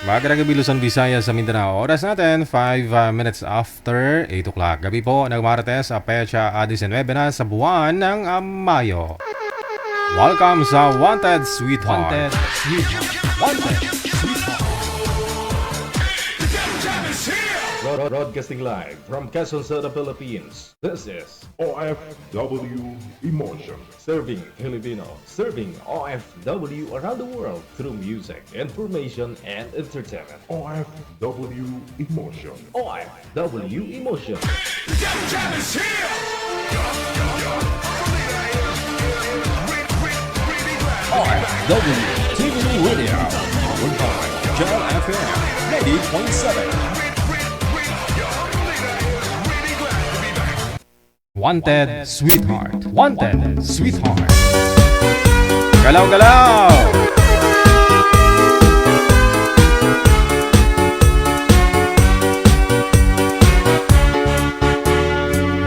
Magandang gabi Luzon, Visayas sa Mindanao. Oras natin 5 minutes after 8 o'clock. Gabi po ng Martes, Pecha 19 na sa buwan ng Mayo. Welcome sa Wanted Sweetheart. Wanted Sweetheart. Broadcasting live from Quezon City, Philippines. This is OFW Emotion. Serving Filipino, serving OFW around the world through music, information, and entertainment. OFW Emotion. OFW Emotion. OFW TV Radio. Powered by John FM 90.7. Wanted Sweetheart. Wanted Sweetheart. Galaw-galaw!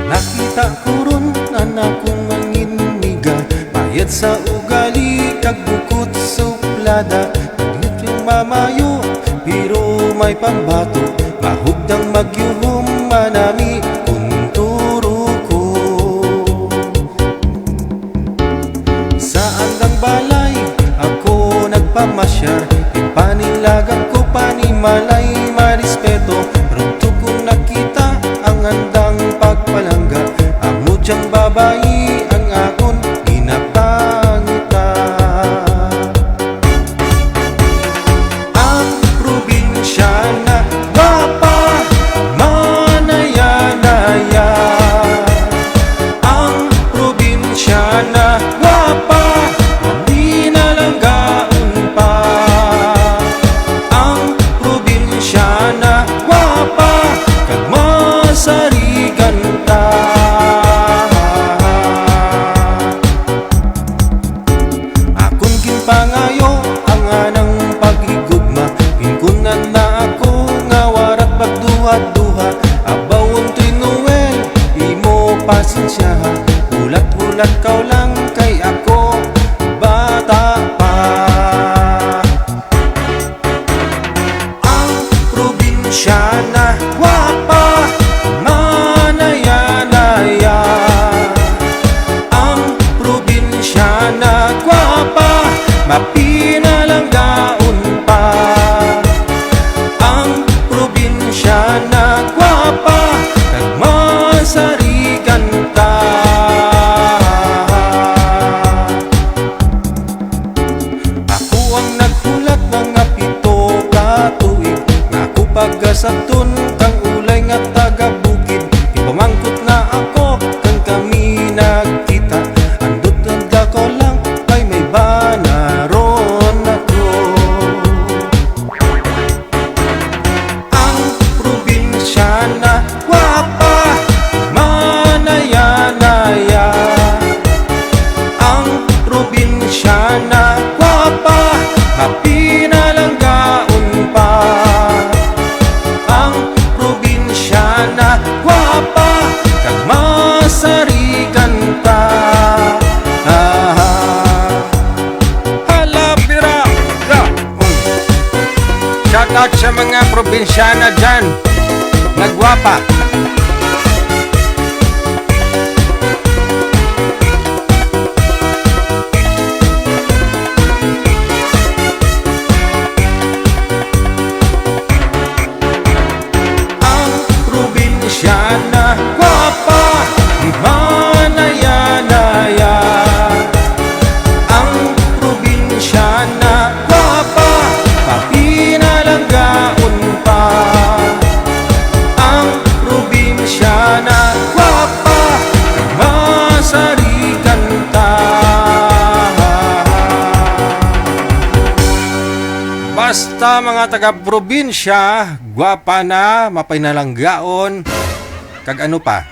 Nakita ko ron anak kong manginiga, bayad sa ugali kag bukod suplada. Naglit yung mamayo pero may pambato, mahugdang magyuhom manami kung turo ko. Saan lang balay ako nagpamasyar, ipanilagan ko panimalay marispeto. Rugto kong nakita ang handang pagpalangga, amo diyang babayi ang akon ginapangita. Ang probinsya na gwapa, manaya-naya. Ang probinsya na gwapa, hindi na lang gaon pa. Ang probinsya na gwapa, kag masarigan ta. Akon ginpangayo ang anang paghigugma, pinkunan na ako nga warat pagduha-duha. Abawon trinuel, imo pasensyaha, ulat-ulat kaw lang kay ako bata pa. Ang probinsya na gwapa, manaya-naya. Ang probinsya na gwapa, mapinalanggaon pa. Ang probinsya na gwapa, kag masarigan ta. Ako ang naghulat mga pito ka tuig, nga ako pagkasabton kang ulay nga taga-bukid. Ipamangkot na ako kang kami nagkita, andot ko lang kay may banaron ako. Ang probinsya na gwapa, manaya-naya. Ang probinsya na gwapa, mapinalanggaon pa. Ang probinsya na gwapa, kag masarigan ta. Hala, pira! Shout out sa mga probinsyana dyan, nagwapa. Ang probinsya na gwapa, manaya-naya. Ang probinsya na gwapa, mapinalanggaon pa. Ang probinsya na gwapa, kag masarigan ta. Basta mga taga-probinsya, gwapa na, mapinalanggaon, kag ano pa?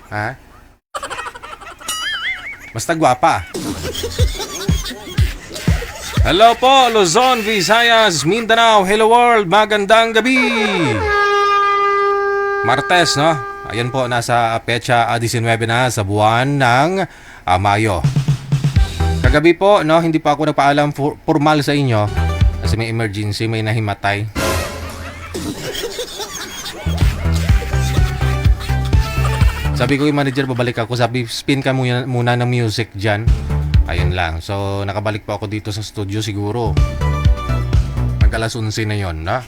Ha? Basta gwapa. Hello po, Luzon, Visayas, Mindanao, hello world, magandang gabi. Martes, no? Ayan po, nasa Pecha 19 na sa buwan ng Mayo. Kagabi po, no, hindi pa ako nagpaalam formal sa inyo Kasi may emergency, may nahimatay. Sabi ko yung manager, babalik ako. Sabi, spin ka muna ng music dyan. Ayun lang. So, nakabalik po ako dito sa studio siguro. Mag-alas 11 na yun, na?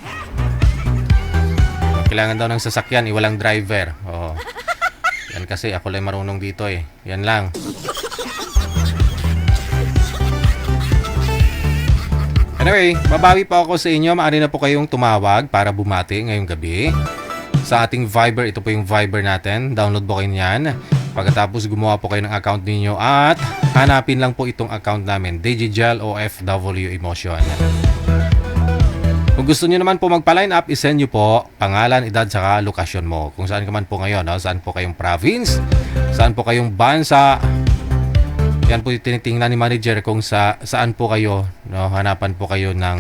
Kailangan daw ng sasakyan, iwalang driver. Oo. Yan kasi, ako lang marunong dito eh. Yan lang. Anyway, babawi po ako sa inyo. Maaari na po kayong tumawag para bumati ngayong gabi. Sa ating Viber, ito po yung Viber natin. Download po kayo niyan. Pagkatapos gumawa po kayo ng account ninyo at hanapin lang po itong account namin, Digigel OFW Emotion. Kung gusto niyo naman po magpa-line up, isend niyo po pangalan, edad, saka lokasyon mo. Kung saan ka man po ngayon, no? Saan po kayong province, saan po kayong bansa. Yan po yung tinitingnan ni manager kung saan po kayo, no? Hanapan po kayo ng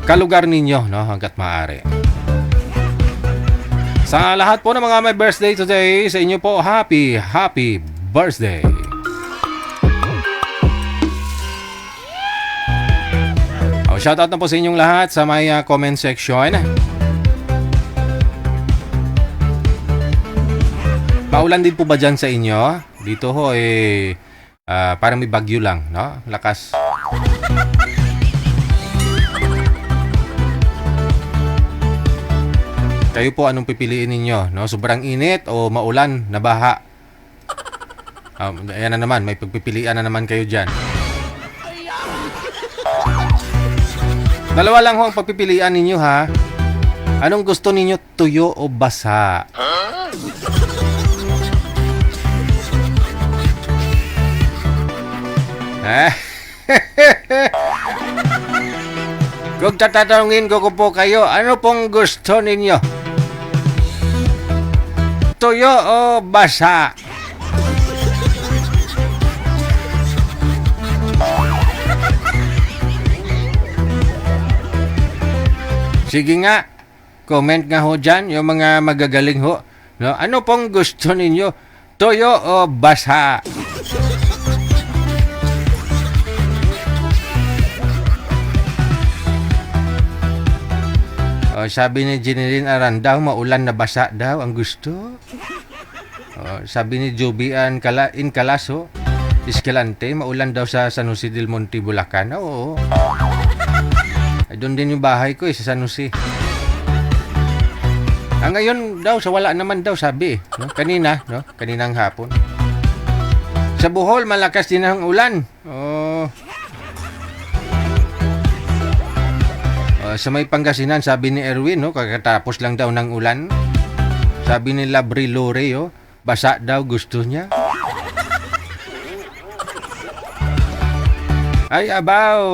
kalugar ninyo, no? Hanggat maaari. Sa lahat po ng mga may birthday today, sa inyo po, happy birthday! Shoutout na po sa inyong lahat sa may comment section. Paulan din po ba dyan sa inyo? Dito ho parang may bagyo lang, no? Lakas. Kayo po, anong pipiliin ninyo? No? Sobrang init o maulan, nabaha? Ayan na naman, may pagpipilian na naman kayo dyan. Dalawa lang ho ang pagpipilian ninyo, ha? Anong gusto ninyo, tuyo o basa? Kung tatanungin ko po kayo, ano pong gusto ninyo? Tuyo o basa? Sige nga, comment nga ho dyan, yung mga magagaling ho. No? Ano pong gusto ninyo? Tuyo o basa? Sabi ni Jeneline Aranda, maulan na basa daw ang gusto. Sabi ni Jobian Calaso, Escalante, maulan daw sa San Jose del Monte, Bulacan. Oo. Doon din yung bahay ko sa San Jose. Ngayon daw, sa wala naman daw, sabi. No? Kanina, no? Kaninang hapon. Sa Bohol, malakas din ang ulan. Sa may Pangasinan, sabi ni Erwin, no, kakatapos lang daw ng ulan. Sabi ni Labri Lore, basa daw gusto niya. Ay, abaw!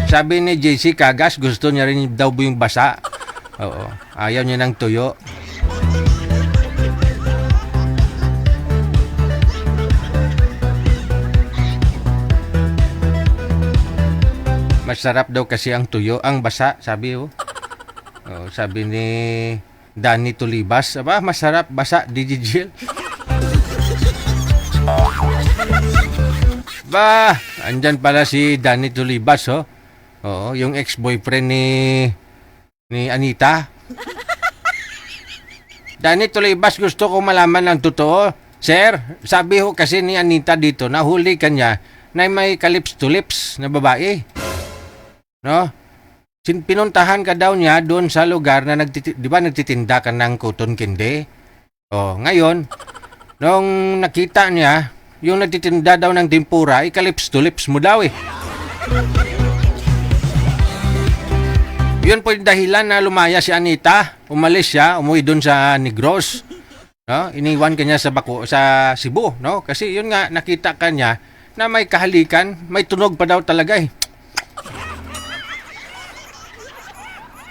Sabi ni JC Kagas, gusto niya rin daw yung basa. Oo, ayaw niya ng tuyo. Masarap daw kasi ang tuyo, ang basa, sabi sabi ni Danny Tulibas, masarap, basa, Digigel. Andyan pala si Danny Tulibas, Oo, yung ex-boyfriend ni Anita. Danny Tulibas, gusto ko malaman ng totoo. Sir, sabi ho kasi ni Anita dito, nahuli kanya na may ka-lips to lips na babae. No? Pinuntahan ka daw niya doon sa lugar na nagtitinda ka ng cotton candy. Ngayon, nung nakita niya, yung nagtitinda daw ng tempura, ka-lips to lips mo daw . Yun po yung dahilan na lumaya si Anita. Umalis siya, umuwi doon sa Negros. No? Iniwan kanya sa Cebu, no? Kasi yun nga, nakita kanya na may kahalikan, may tunog pa daw talaga .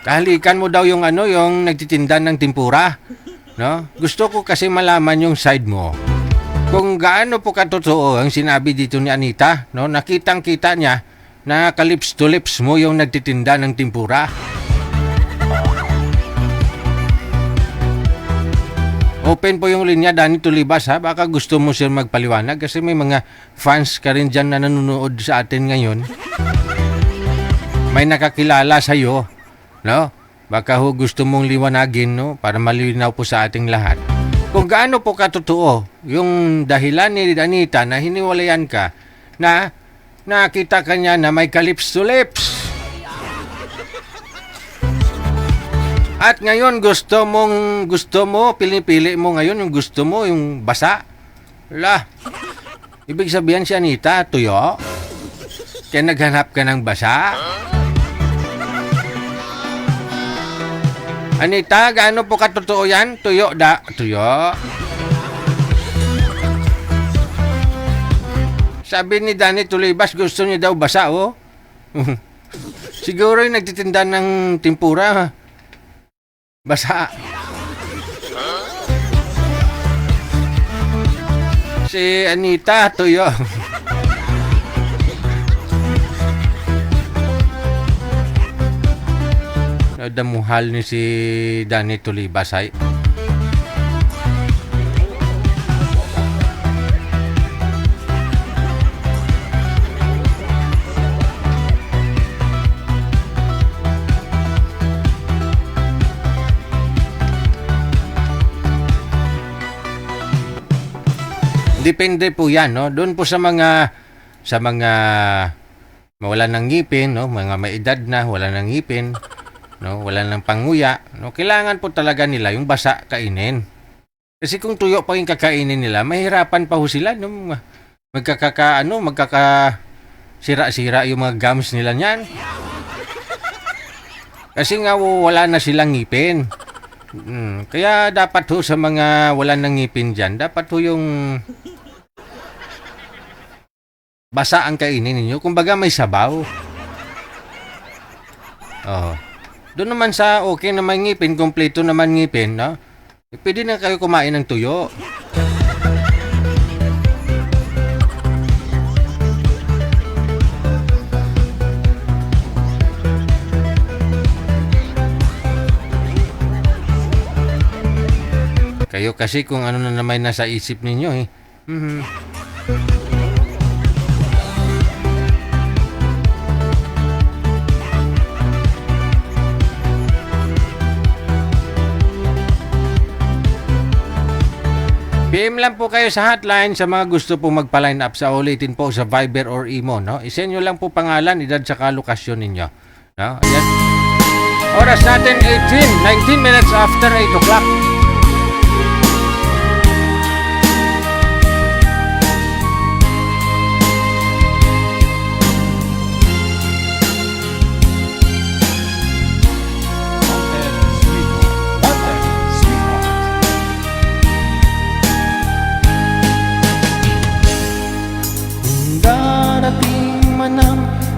Kahalikan mo daw yung yung nagtitinda ng tempura, no? Gusto ko kasi malaman yung side mo. Kung gaano po katotoo ang sinabi dito ni Anita, no? Nakitang-kita niya na ka-lips to lips mo yung nagtitinda ng tempura. Open po yung linya, Danny Tulibas, ha? Baka gusto mo sir magpaliwanag kasi may mga fans ka rin dyan na nanonood sa atin ngayon. May nakakilala sa'yo, no? Baka ho gusto mong liwanagin, no? Para malinaw po sa ating lahat. Kung gaano po katotoo yung dahilan ni Danita na hiniwalayan ka na nakita ka niya na may ka-lips to lips. At ngayon gusto mo, pili mo ngayon yung gusto mo, yung basa. Wala. Ibig sabihin si Anita, tuyo. Kaya naghanap ka ng basa. Anita, gaano po katotoo yan? Tuyo. Sabi ni Danny Tulibas, gusto niya daw basa, oh. Siguro yung nagtitinda ng tempura, basa. Si Anita, tuyo. Damuhal ni si Danny Tulibas ay. Depende po yan, no? Doon po sa mga mawalan ng ngipin, no? Mga may edad na, wala ng ngipin, no? Wala ng panguya, no? Kailangan po talaga nila yung basa kainin. Kasi kung tuyo pa yung kakainin nila, mahirapan pa ho sila, no? Magkakasira-sira yung mga gums nila niyan. Kasi nga wala na silang ngipin. Kaya dapat ho sa mga wala ng ngipin dyan, dapat ho yung basa ang kainin ninyo. Kumbaga may sabaw. Oh. Doon naman sa okay naman ngipin, kompleto naman ngipin, no? Pwede na kayo kumain ng tuyo. Kayo kasi kung ano na naman nasa isip ninyo, eh. PM lang po kayo sa hotline sa mga gusto pong magpa-line up sa ulitin po sa Viber or Imo, no? I-send nyo lang po pangalan, edad saka lokasyon ninyo. No? Ayan. Oras natin 19 minutes after 8 o'clock.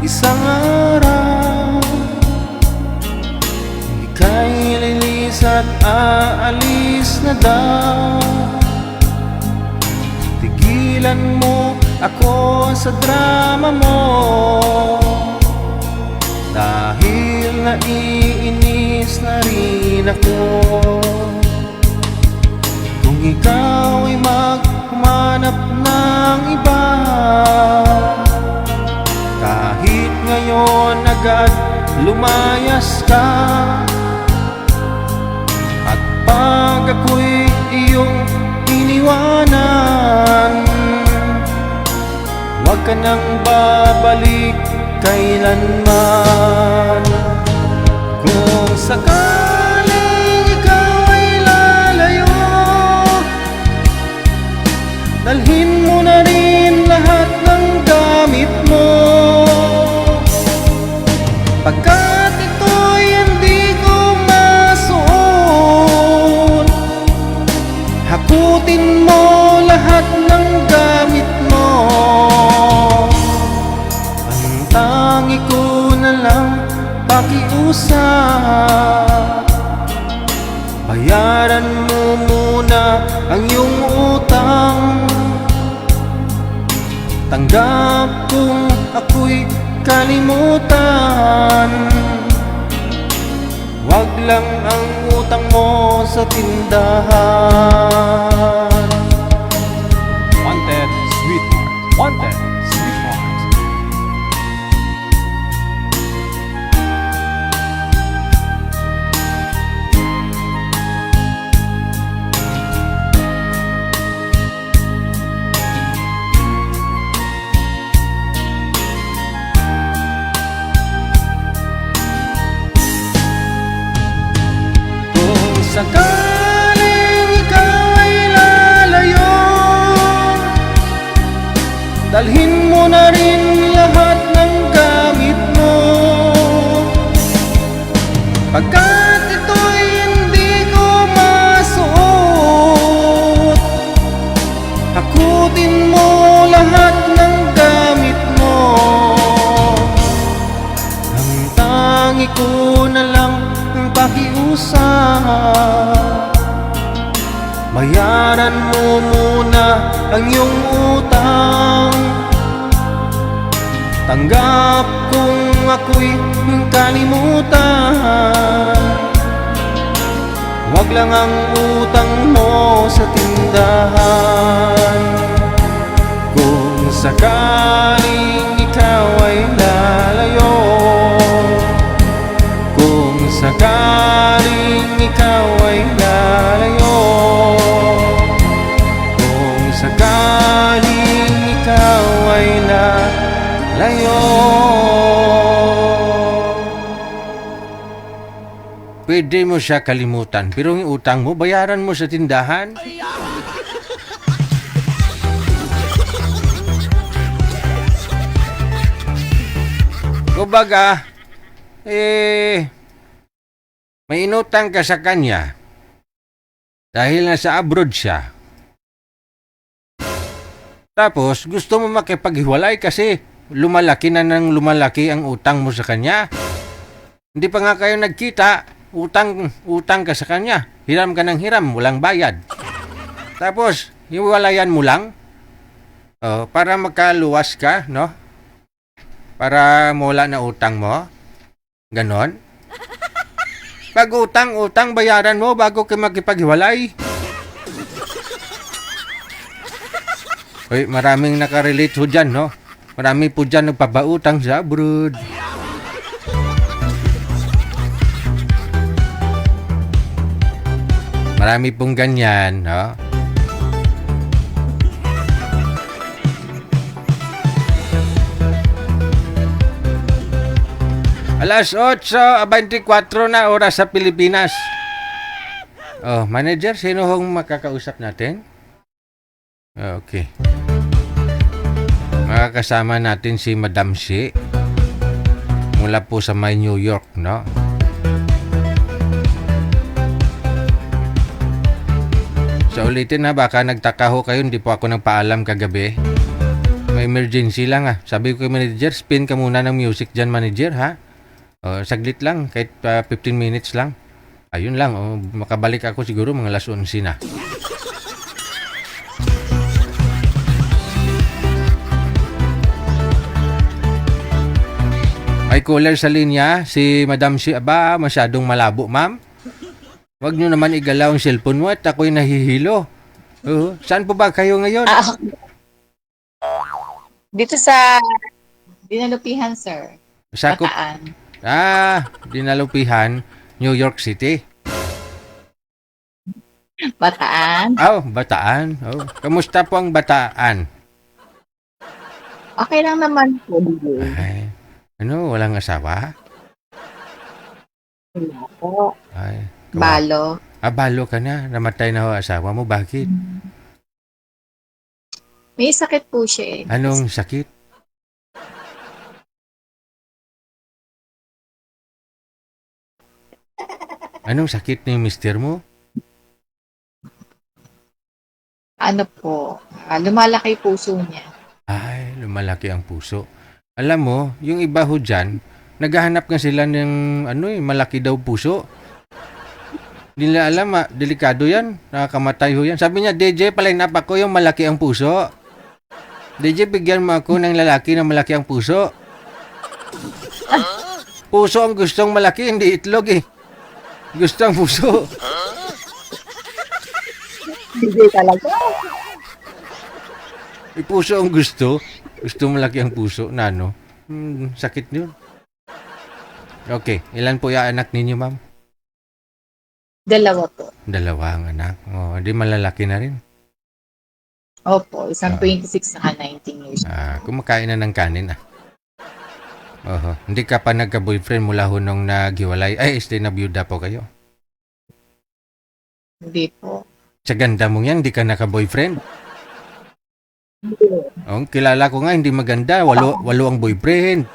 Isang araw, ika'y lilis at aalis na daw. Tigilan mo ako sa drama mo, dahil naiinis na rin ako. Kung ikaw ay maghumanap ng iba, kahit ngayon agad lumayas ka, at pag ako'y iyong iniwanan, huwag ka nang babalik kailanman. Kung sakaling ikaw ay lalayo, dalhin mo na rin lahat ng gamit mo, pagkat ito'y hindi ko masuot. Hakutin mo lahat ng gamit mo, ang tangi ko na lang pakiusap, bayaran mo muna ang iyong utang. Tanggap kung ako'y kalimutan, Wag lang ang utang mo sa tindahan. Wanted, sweetheart. Wanted, sweetheart. Kung sakaling ikaw ay lalayo, dalhin mo na rin lahat ng gamit mo. Pagkat ito'y hindi ko masuot, hakutin mo lahat ng gamit mo. Ang tangi ko na lang ang pakiusap, bayaran mo muna ang iyong utang. Tanggap kung ako'y kalimutan. Wag lang ang utang mo sa tindahan. Kung sakaling ikaw ay lalayo, kung sakaling ikaw ay lalayo, kung sakaling ikaw ay lalayo. Pwede mo siya kalimutan, pero yung utang mo, bayaran mo sa tindahan. Kumbaga, may inutang ka sa kanya dahil nasa abroad siya. Tapos, gusto mo makipaghiwalay kasi lumalaki na ng lumalaki ang utang mo sa kanya. Hindi pa nga kayo nagkita, utang ka sa kanya. Hiram ka ng hiram, walang bayad. Tapos, hiwalayan mo lang para magkaluwas ka, no? Para mawala na utang mo. Ganon. Pag utang, bayaran mo bago ka makipaghiwalay. Uy, maraming nakarelate ho dyan, no? Marami po dyan nagpapautang sa abroad. Marami pong ganyan, no? Alas 8:24 na oras sa Pilipinas. Oh, manager, sino hong makakausap natin? Okay. Makakasama natin si Madam Shi mula po sa may New York, no? So ulitin na, baka nagtaka ho kayo, hindi po ako nagpaalam kagabi. May emergency lang Sabi ko kay manager, spin ka muna ng music dyan, manager, ha? Saglit lang, kahit 15 minutes lang. Ayun lang, makabalik ako siguro mga alas 11 na. May caller sa linya, si Madam Shi. Aba, masyadong malabo, ma'am. Huwag nyo naman igalaw ang cellphone mo at ako'y nahihilo. Saan po ba kayo ngayon? Dito sa Dinalupihan, sir. Sakop. Bataan. Dinalupihan, New York City. Bataan. Bataan. Kamusta po ang Bataan? Okay lang naman po. Ay, walang asawa? Wala po. Ay, Balo. balo ka na. Namatay na ho asawa mo. Bakit? May sakit po siya Anong sakit? Anong sakit ni mister mo? Ano po, lumalaki puso niya. Ay, lumalaki ang puso. Alam mo, yung iba ho dyan, naghahanap nga sila ng malaki daw puso. Hindi nila alam, delikado yan. Nakakamatay ho yan. Sabi niya, DJ, palinap ako yung malaki ang puso. DJ, bigyan mo ako ng lalaki na malaki ang puso. Puso ang gustong malaki, hindi itlog eh. Gusto ang puso. Hindi talaga. May puso ang gusto. Gusto malaki ang puso na ano. Sakit yun. Okay, ilan po yung anak ninyo, ma'am? 2 po. 2 ang anak. Oh, di malalaki na rin. Opo, isang 26 saka 19 years. Kumakain na ng kanin Oho. Hindi ka pa nagka-boyfriend mula ho nung naghiwalay. Ay, stay na byuda po kayo. Hindi po. Sa ganda mong yan, hindi ka naka-boyfriend. Hindi. Oh, kilala ko nga, hindi maganda. Walo ang boyfriend.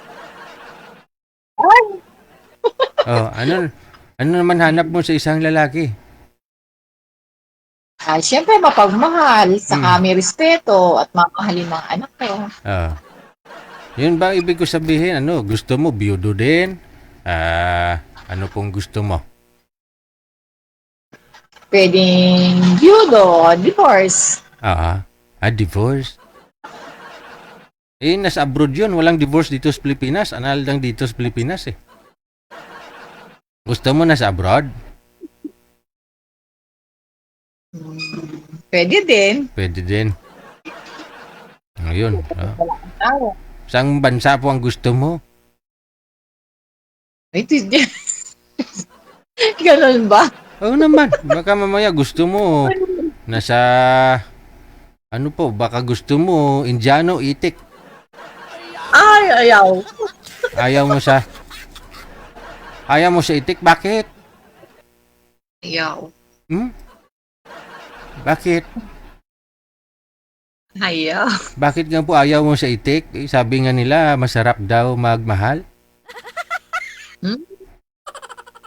Oh, ano naman hanap mo sa isang lalaki? Siyempre, mapagmahal, saka may respeto at mamahalin ng anak ko. Yun ba ang ibig ko sabihin? Ano, gusto mo biyudo din? Ano pong gusto mo? Pwedeng byudo, divorce. Divorce. Nasa abroad yun. Walang divorce dito sa Pilipinas. Anal lang dito sa Pilipinas eh. Gusto mo nasa abroad? Pwede din. Pwede din. Ayun. Tao. Saang bansa po ang gusto mo? Ito din. Ganun ba? Oo naman. Baka mamaya gusto mo nasa... Ano po? Baka gusto mo Indiano, itik. Ay, ayaw. Ayaw mo sa itik? Bakit? Ayaw. Bakit? Ayaw. Bakit nga po ayaw mo sa itik? Sabi nga nila, masarap daw magmahal.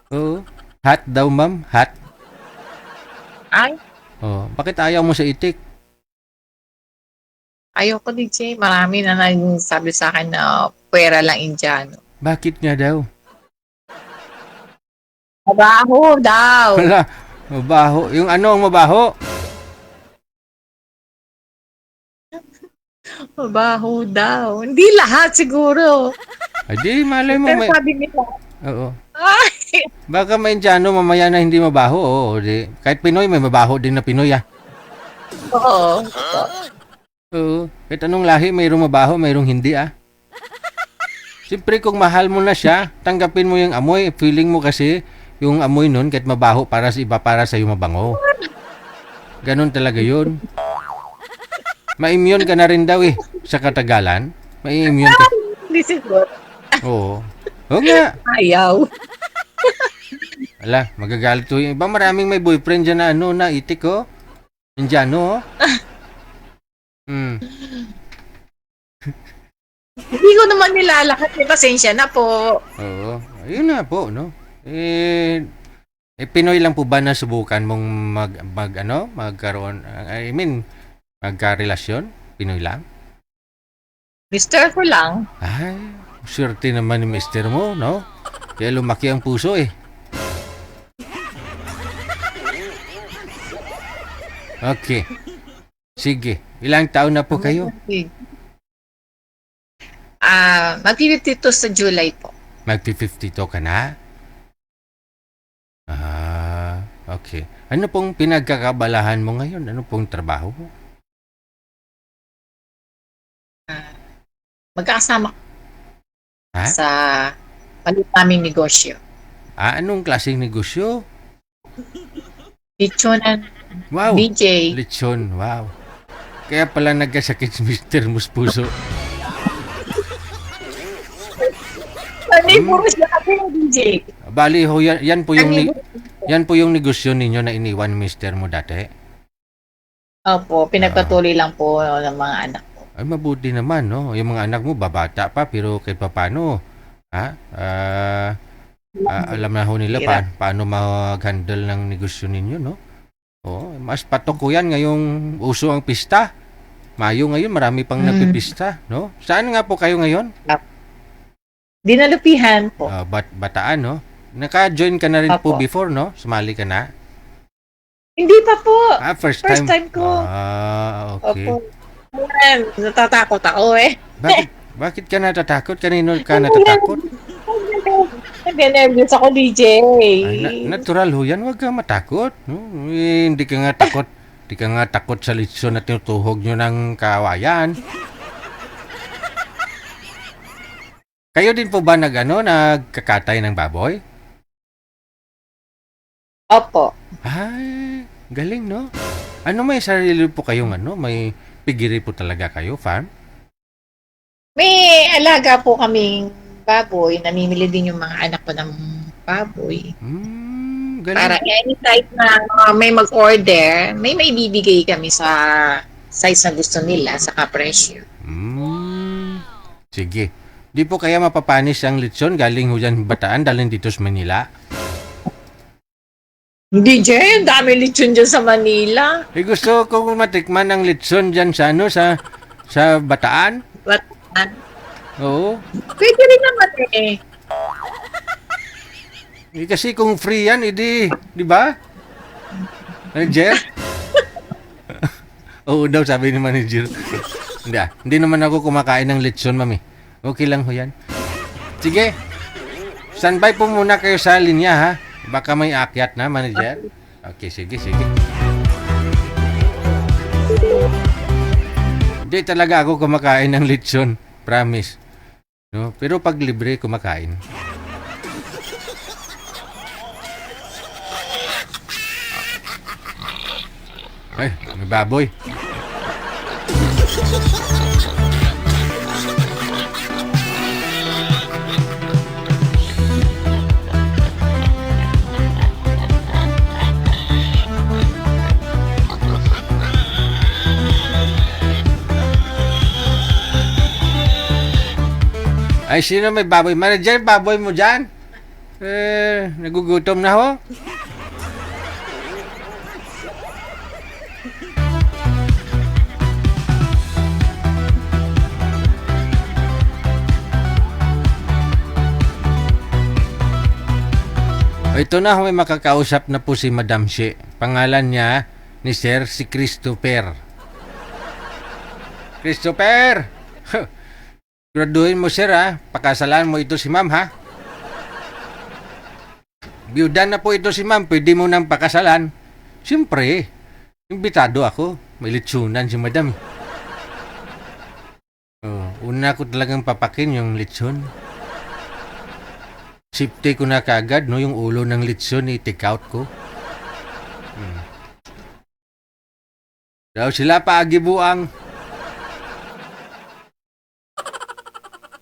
Oo. Hot daw, ma'am. Hot. Ay, Bakit ayaw mo sa itik? ayaw ko DJ. Marami na nagsabi sa akin na pwera lang Indiano. Bakit nga daw? Mabaho daw. Wala. Mabaho. Yung ano ang mabaho? Mabaho daw. Hindi lahat siguro. Di, malay mo. Pero sabi nila. Oo. Ay, Baka may Indiano mamaya na hindi mabaho. Di. Kahit Pinoy, may mabaho din na Pinoy oo. Oo. Kahit anong lahi, mayroong mabaho, mayroong hindi Siyempre kung mahal mo na siya, tanggapin mo yung amoy. Feeling mo kasi yung amoy nun, kahit mabaho para sa iba, para sa iyo mabango. Ganon talaga yun. Ma-immune ka na rin daw sa katagalan. Ma-immune ka. Hindi siguro. Oo. Oo nga. Ayaw. Ala, magagalit to yung iba. Maraming may boyfriend dyan na itik Indiano Hindi ko naman nilalahat. Pasensya na po. Oo. Ayun na po, no? Pinoy lang po ba na subukan mong magkaroon, magkarelasyon? Pinoy lang? Mister ko lang. Ay, swerte naman ni mister mo, no? Kaya lumaki ang puso Okay. Sige. Ilang taon na po kayo? Mag-52 sa July po. Magpi-52 ka na? Okay. Ano pong pinagkakabalahan mo ngayon? Ano pong trabaho mo? Magkakasama Ha? sa palit naming negosyo. Anong klaseng negosyo? Lechonan, Wow! DJ. Lechon, wow. Kaya pala nagkasakit si Mr. Muspuso. Puro siya kasi yung DJ. Bali ho, yan po yung negosyo ninyo na iniwan ni Mr. mo dati. Opo, pinagpatuloy lang po ng mga anak ko. Ay, mabuti naman, no? Yung mga anak mo, babata pa, pero kahit paano, alam na ho nila paano mag-handle ng negosyo ninyo, no? Mas patok ko yan ngayong uso ang pista. Mayo ngayon, marami pang napipista, no? Saan nga po kayo ngayon? Dinalupihan po. Bataan, no? Naka-join ka na rin po Apo. before, no? Sumali ka na? Hindi pa po. First First time. time ko. Okay. Opo. Natatakot ako Bakit ka natatakot? Kanino ka natatakot? Nag-nervous ako, DJ. Ay, natural ho yan. Huwag ka matakot. No? Hindi ka nga takot. Hindi ka nga takot sa litson na tinutuhog nyo ng kawayan. Kayo din po ba nagkakatay ng baboy? Opo. Ay, galing, no? Ano, may sarili po kayong may pigiri po talaga kayo, farm? May alaga po kaming baboy. Namimili din yung mga anak ko ng baboy. Galing. Para anytime na may mag-order, may bibigay kami sa size na gusto nila, sa presyo. Sige. Di po kaya mapapanis ang litson galing ho dyan Bataan, dalhin dito sa Manila? Hindi, Jay. Ang dami lechon dyan sa Manila. Gusto ko matikman ang litson dyan sa Bataan. But, Oo. pwede rin naman eh. Kasi kung free yan, di ba? Manager? Oo daw, sabi ni manager. Hindi naman ako kumakain ng litson, mami. Okay lang ho yan. Sige. Standby po muna kayo sa linya, ha? Baka may akyat na, manager. Okay, sige. Hindi talaga ako kumakain ng litson. Promise. No? Pero pag libre, kumakain. Ay, may baboy. Ay, sino may baboy? Manager, baboy mo dyan? Nagugutom na ho. Ito na ho, may makakausap na po si Madam She. Pangalan niya ni Sir si Christopher. Christopher! Graduhin mo, sir, ha? Pakasalan mo ito si ma'am, ha? Biyuda na po ito si ma'am. Pwede mo nang pakasalan. Siyempre, imbitado ako. May litsunan si madam. Una ko talagang papakin yung litsun. Safety ko na kaagad, no? Yung ulo ng litsun, i-take out ko. Daw sila paagibuang.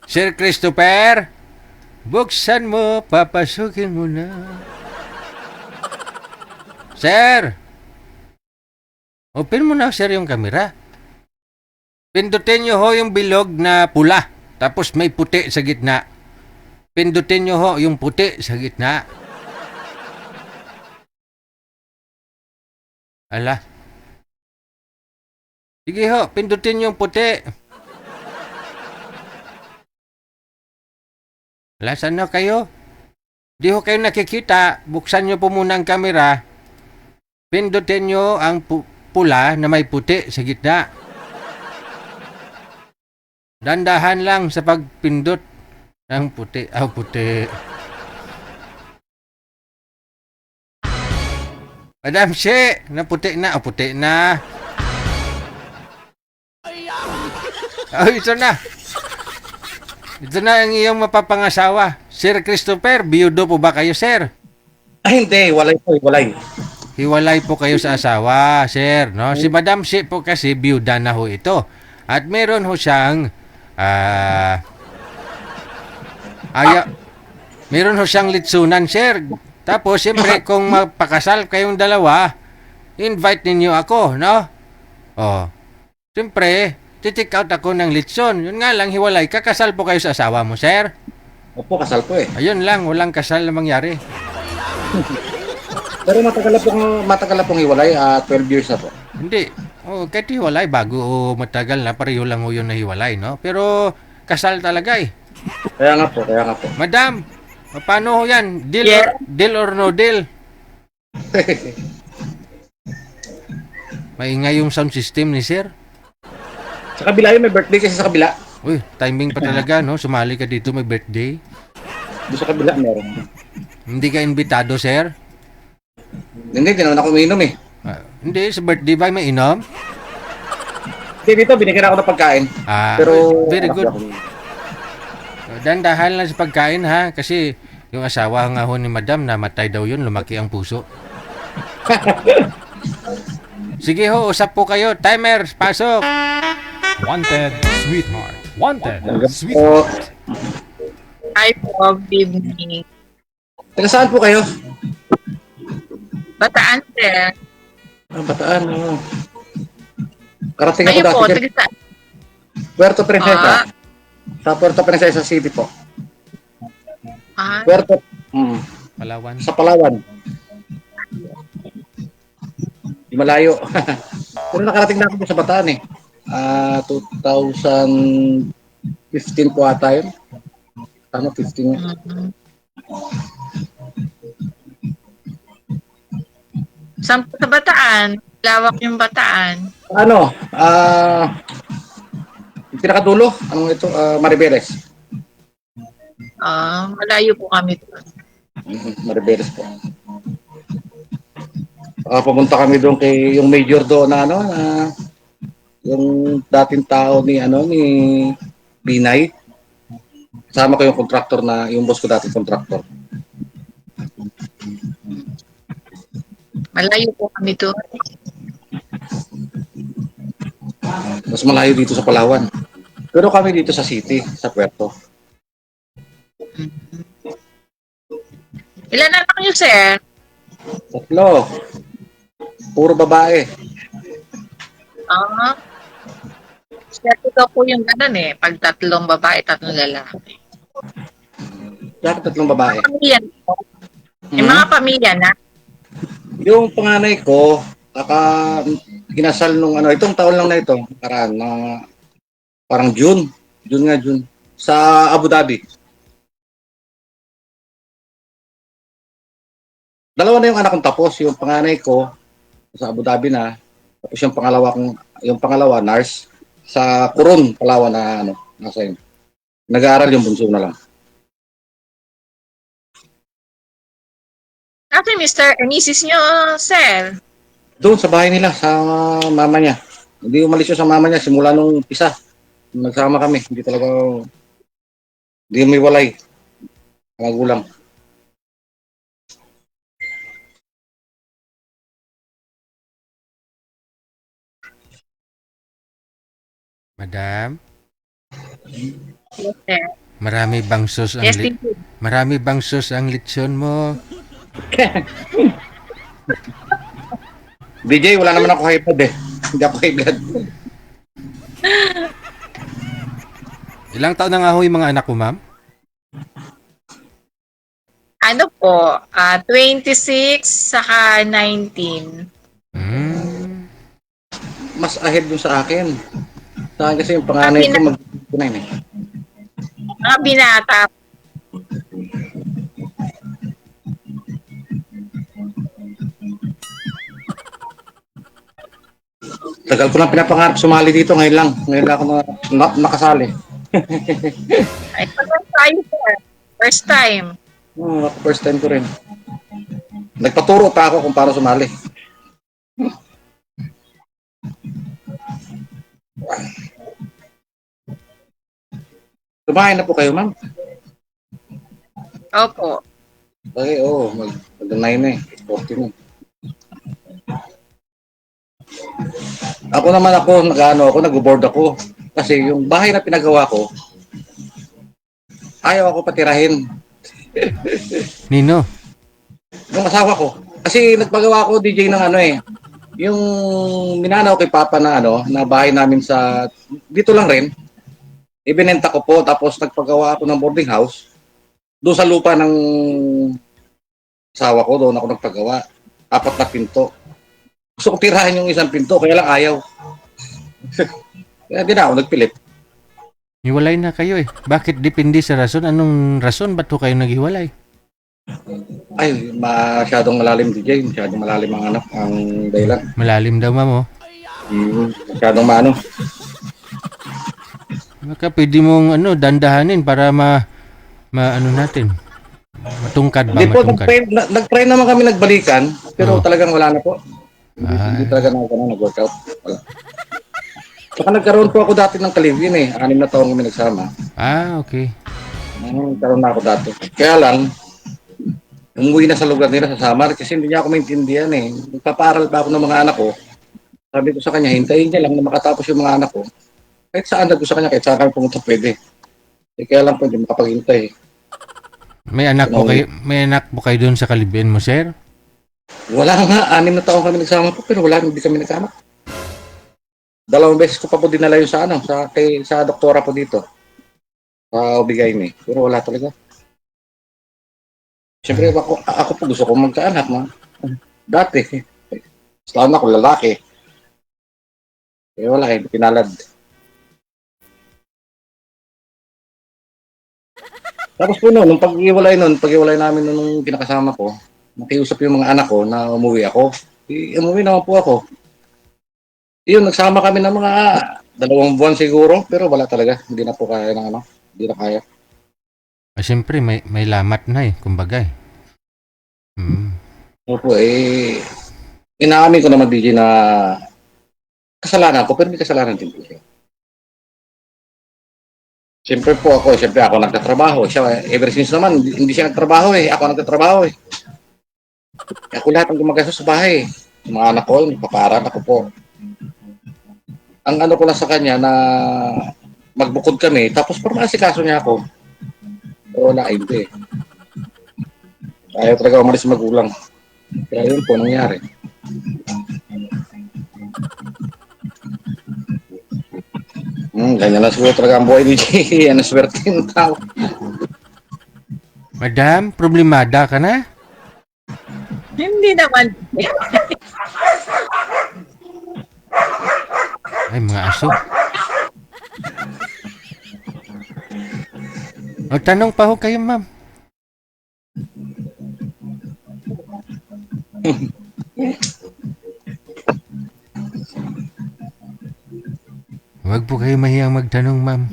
Sir Christopher, buksan mo, papasukin mo na. Sir, open mo na, sir, yung camera. Pindutin nyo ho yung bilog na pula, tapos may puti sa gitna. Pindutin nyo ho yung puti sa gitna. Ala. Sige ho, pindutin yung puti. Lasan na kayo? Di ho kayo nakikita. Buksan nyo po muna ang camera. Pindutin nyo ang pula na may puti sa gitna. Dandahan lang sa pagpindot ng puti. Puti. Madam She, naputi na. Puti na. Ito na. Ito na ang iyong mapapangasawa. Sir Christopher, biyudo po ba kayo, sir? Ay, hindi. Walay po, walay. Hiwalay po kayo sa asawa, sir. No? Si Madam She po kasi biyuda na ho ito. At meron ho siyang meron ho siyang litsunan, sir. Tapos, siyempre, kung magpakasal kayong dalawa, invite ninyo ako, no? Siyempre, titik out ako ng litson. Yun nga lang, hiwalay. Kakasal po kayo sa asawa mo, sir? Opo, kasal po eh. Ayun lang, walang kasal na mangyari. Pero matagal na pong hiwalay, 12 years na po. Hindi. Kahit hiwalay, bago matagal na, pareho lang ho yun na hiwalay, no? Pero, kasal talaga eh. Kaya nga po. Madam, paano ho yan? Deal or no deal? Maingay yung sound system ni sir. Sa kabila yun, may birthday kasi sa kabila. Uy, timing pa talaga, no? Sumali ka dito, may birthday. Doon sa kabila meron. Hindi ka imbitado, sir? Hindi naman ako umiinom eh. Hindi, sa birthday ba may inom? Hindi, dito binigyan ako ng pagkain. Pero Very good. Dandahan lang sa pagkain, ha? Kasi yung asawa nga ho ni madam, namatay daw yun, lumaki ang puso. Sige ho, usap po kayo. Timer, pasok! Wanted Sweetheart. Wanted So, Sweetheart. Hi po, good evening. taga saan po kayo? Bataan, sir. Bataan. Karating ako Kayo po, dati dyan. taga Puerto Princesa. Ah. Sa Puerto Princesa City po. Ah, Puerto, Palawan. sa Palawan. Di malayo. Pero nakarating na ako sa Bataan eh. 2015 po ata yun. Tama, 15 yun. Saan po sa Bataan? Lawak yung Bataan. Ano? Yung pinakadulo? Anong ito? Maribeles. Malayo po kami doon. Maribeles po. Pumunta kami doon kay yung major doon na ano na yung dating tao ni Binay. Kasama ko yung contractor na yung boss ko dating contractor. Malayo po kami doon. Mas malayo dito sa Palawan. Pero kami dito sa city, sa Puerto. Ilan anak niyo, sir? 3. Puro babae. Swerte daw po yung ganun eh. Pag 3 babae, 3 lalaki. Dapat 3 babae. Pamilya po. May mga pamilya na. Yung panganay ko, kinasal nung itong taon lang na ito, parang June. June. Sa Abu Dhabi. Dalawa na yung anak kong tapos. Yung panganay ko, sa Abu Dhabi na. Tapos yung pangalawa, nurse, sa Coron, Palawan na nasa yun. Nag-aaral yung bunso na lang. Ate, Mr. Anisis niyo, sir. Doon sa bahay nila, sa mama niya. Hindi umalis yun sa mama niya simula nung isa. Nagsama kami. Hindi may walay. Magulang. Madam, Yes, sir. marami bang sus ang Yes, li- thank you. marami bang sus ang lechon mo? DJ, wala naman ako high blood eh. Hindi ako high blood. Ilang taon na nga ho yung mga anak ko, ma'am? Ano po, 26 saka 19. Mas ahead dun sa akin. Sa akin kasi yung panganay ko mag-9 eh. Mga binata. Tagal ko lang pinapangarap sumali dito. Ngayon lang ako nakasali. Ay, first time, sir. First time. First time ko rin. Nagpaturo pa ako kung paano sumali. Kumain na po kayo, ma'am? Opo. Okay, mag-9 na eh. 14 na. Ako naman nag-board ako. Kasi yung bahay na pinagawa ko, ayaw ako patirahin. Nino? Yung asawa ko. Kasi nagpagawa ako DJ ng yung minanaw kay Papa na na bahay namin sa, dito lang rin. Ibinenta ko po, tapos nagpagawa ako ng boarding house. Doon sa lupa ng asawa ko, doon ako nagpagawa. 4 na pinto. Gusto ko tirahin yung isang pinto, kaya lang ayaw. Kaya di na ako nagpilit. Hiwalay na kayo eh. Bakit depende sa rason? Anong rason? Ba't ho kayo naghiwalay? Ay, masyadong malalim DJ, masyadong malalim ang dahilan. Malalim daw, ma'am, oh. Masyadong maano. Baka pwede mong dandahanin para maano natin. Matungkad ba? Hindi po, Matungkad? nag-try naman kami nagbalikan, pero Oh. talagang wala na po. Hindi talaga nag-workout. Wala. Saka nagkaroon po ako dati ng kalivin eh. 6 na taon kami nagsama. Okay. Nagkaroon na ako dati. Kaya lang, umuwi na sa lugar nila sa Samar kasi hindi niya ako maintindihan eh. Nagpapaaral pa ako ng mga anak ko. Sabi ko sa kanya, hintayin niya lang na makatapos yung mga anak ko. Kahit saan nag sa kanya, kahit saan kami pumunta pwede. Kaya lang po, hindi makapaghintay. May anak po kayo doon sa Kalibin mo, sir? Wala nga, 6 na taon kami nagsama po, pero wala, hindi kami nagkaanak. 2 beses ko pa po dinala yun sa doktora po dito. Sa Obigayme. Pero wala talaga. Siyempre, ako po gusto ko magkaanak, dati. Saan ako lalaki. Wala pinalad. Tapos po nung pag-iwalay namin nung kinakasama ko, nakiusap yung mga anak ko na umuwi ako. Umuwi naman po ako. Yun, nagsama kami ng mga 2 buwan siguro, pero wala talaga. Hindi na po kaya ng hindi na kaya. Siyempre, may lamat na kumbaga Opo, inaamin ko naman DJ na kasalanan ko, pero may kasalanan din po siya. Siyempre ako nagtatrabaho. Siya, ever since naman, hindi siya nagtrabaho ako nagtatrabaho Ako lahat ang gumagastos sa bahay. Yung mga anak ko, paparal ako po. Ang ko lang sa kanya na magbukod kami, tapos asikaso niya ako. Wala, hindi. Ayaw talaga umalis magulang. Kaya yun po nangyari. Ganyan lang siguro talaga ang buhay ni Jay. Ano swerte ng tao. Madam, problemada ka na? Hindi naman. Ay, mga aso. Magtanong pa ho kayo, ma'am. Huwag po kayo mahiyang magtanong, ma'am.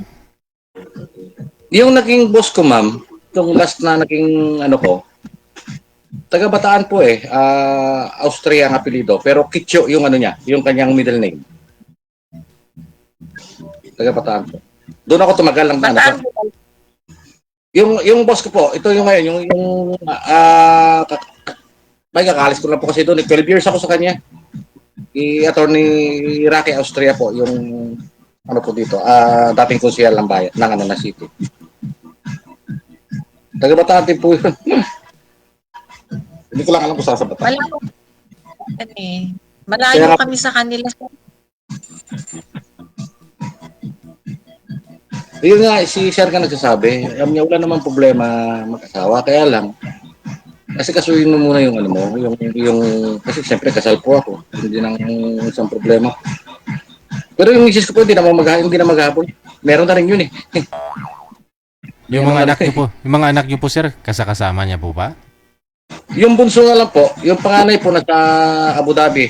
Yung naging boss ko, ma'am, yung last na naging taga Bataan po Austria ang apelido, pero Kitcho yung niya, yung kanyang middle name. Taga Bataan po. Doon ako tumagal ng Bataan. Yung boss ko po, ito yung ngayon, may kakaalis ko lang po kasi doon. 12 years ako sa kanya. Attorney Rocky Austria po, yung po dito, dating konsehal ng bayan, ng na city. Taga Bataan din po yun. Hindi ko lang alam kung saan sa Bataan. Wala ko. Malayo kami sa kanila. Yun nga, si Sir ka nagsasabi, alam niya wala namang problema mag-asawa, kaya lang, kasi kasuyin mo muna yung kasi siyempre kasal po ako, hindi nang isang problema. Pero yung misis ko po, hindi na maghapon. Meron na rin yun Yung mga anak niyo po, sir, kasama niya po ba? Yung bunso na lang po, yung panganay po nasa Abu Dhabi.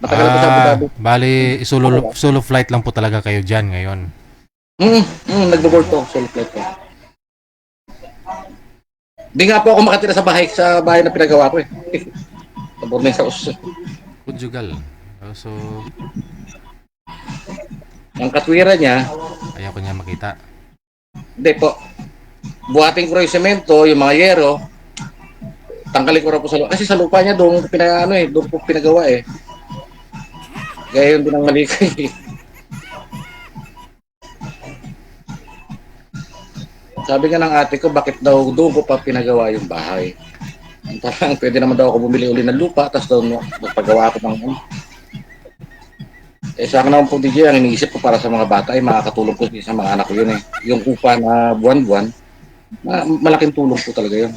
Matagal po sa Abu Dhabi. Bali, solo flight lang po talaga kayo dyan ngayon. Nagbo-board po, solo flight po. Di nga po ako makatira sa bahay na pinagawa ko Sa Borneo House. Conjugal. So, Ang katwiran niya, ayaw ko niya makita. hindi po. Buhatin ko rin yung semento, yung mga yero. Tanggalin ko rin po sa lupa. Kasi sa lupa niya doon doon po pinagawa Kaya yun din ang mali ko Sabi nga ng ate ko, bakit daw doon ko pa pinagawa yung bahay? Parang pwede naman daw ako bumili uli ng lupa, tapos doon magpagawa ako ng sa akin naman po DJ, ang iniisip ko para sa mga bata ay makakatulong ko sa mga anak ko yun Yung upa na buwan-buwan, malaking tulong po talaga yun.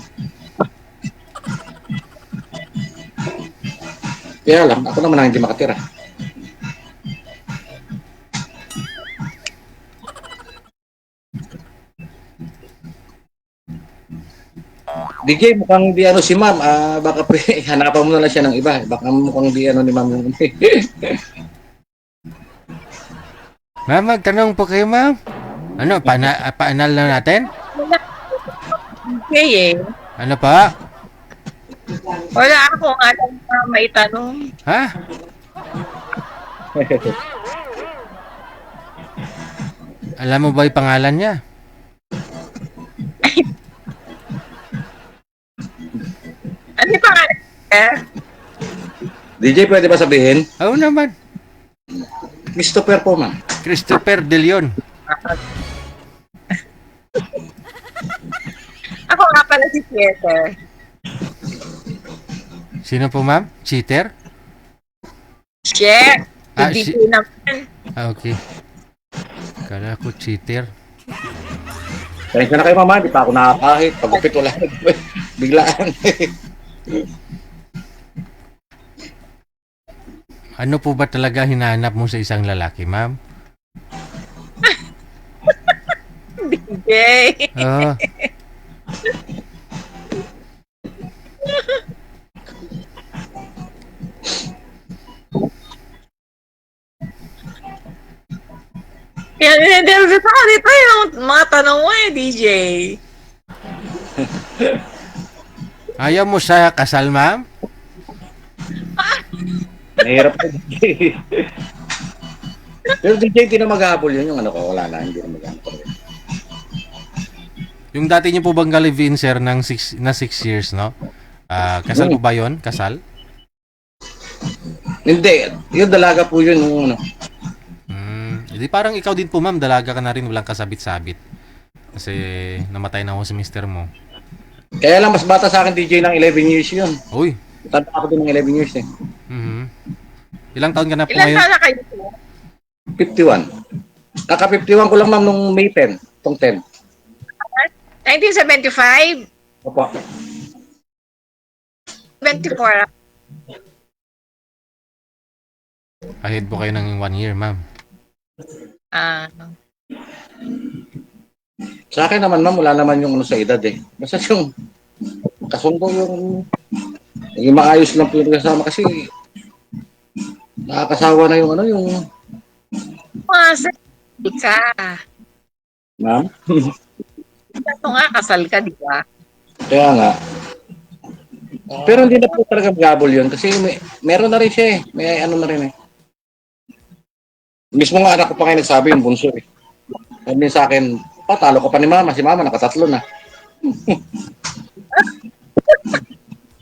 Kaya lang, ako naman ang hindi makatira. DJ, mukhang di si ma'am. Baka hanapan mo na lang siya ng iba. Baka mukhang di ni ma'am yung Ma'am, magtanong po kayo, ma'am. Paanal na natin? Okay Ano pa? Wala akong alam na maitanong. Ha? Alam mo ba yung pangalan niya? Ano yung pangalan? DJ, pwede ba sabihin? Oo naman. Christopher po, ma'am. Christopher De Leon. Ako nga pala si Theater. Sino po, ma'am? Cheater? Share. Ah, Hindi si- ko naman. Ah, okay. Kala ko cheater. Kaya na kayo, mama. Di pa ako nakakahit. Pagupit wala. Biglaan. Ano po ba talaga hinahanap mo sa isang lalaki, ma'am? DJ. Oo. Kaya ninenervous ako dito yung mga tanong mo DJ. Ayaw mo sa kasal, ma'am? Mahirap po, DJ. Pero DJ, hindi na maghahabol yun. Yung ano ko, wala na. Hindi na maghahabol. Yung dati niyo po bang live-in, sir, ng 6 years, no? Kasal po ba yun? Kasal? Hindi. Yung dalaga po yun. Yung, ano. Hindi parang ikaw din po, ma'am. Dalaga ka na rin, walang kasabit-sabit. Kasi namatay na ako si mister mo. Kaya lang, mas bata sa akin, DJ, ng 11 years yun. Uy. Tanda ako din ng 11 years eh. Ilang taon ka na po Ilan ngayon? taon na kayo po? 51. Kaka-51 ko lang, ma'am, nung May 10. Itong 10. 1975? Opo. 24. Ahead po kayo ng 1 year, ma'am. Ah. Sa akin naman, ma'am, wala naman yung ano sa edad eh. Basta yung kasundo yung yung maayos lang po yung kasama kasi nakakasawa na yung ano yung Ka. ma'am. Ito nga, kasal ka, di ba? Kaya nga. Pero hindi na po talaga gabol yun kasi meron na rin siya eh. May ano na rin eh. Mismo nga anak ko pa kayo nagsabi yung bunso eh. Sabi sa akin, talo ko pa ni mama. Si mama nakatatlo na.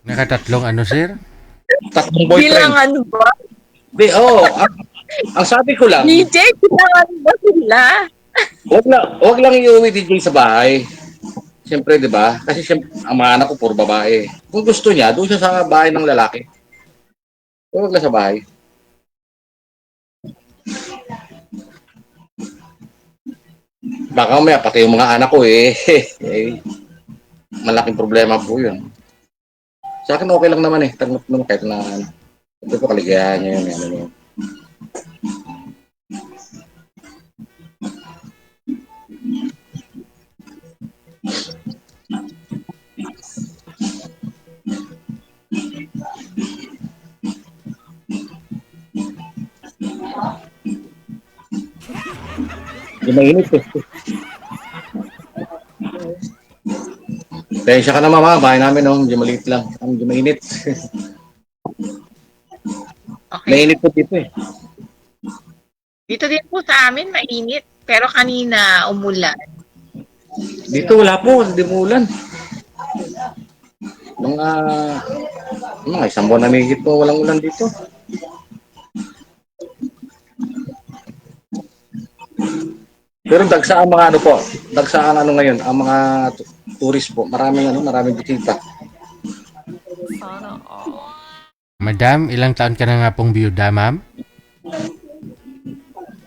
Nakatatlong ano, sir? Tatlong Bilang boyfriend. ano ba? Di, ang sabi ko lang, DJ, bilang ano ba sila? wag lang iuwi DJ sa bahay. Siyempre, di ba? Kasi siyempre, ang mga anak ko puro babae. Kung gusto niya, doon siya sa bahay ng lalaki. Huwag lang sa bahay. Baka mamaya, pati yung mga anak ko eh. Malaking problema po yun. Sa akin okay lang naman eh. Tanggap naman kahit na ano. Ito po kaligayahan niya yun. Ano yun. Hindi mainit eh. Tensya ka na mama, bahay namin oh, hindi maliit lang. Hindi mainit. Okay. Mainit po dito eh. Dito din po sa amin, mainit. Pero kanina, umulan. Dito wala po, hindi mo ulan. Mga isang buwan na may higit po, walang ulan dito. Pero dagsa ang mga ano po, dagsa ang ano ngayon, ang mga tourist po, maraming bisita. Madam, ilang taon ka na nga pong biyuda, ma'am? 3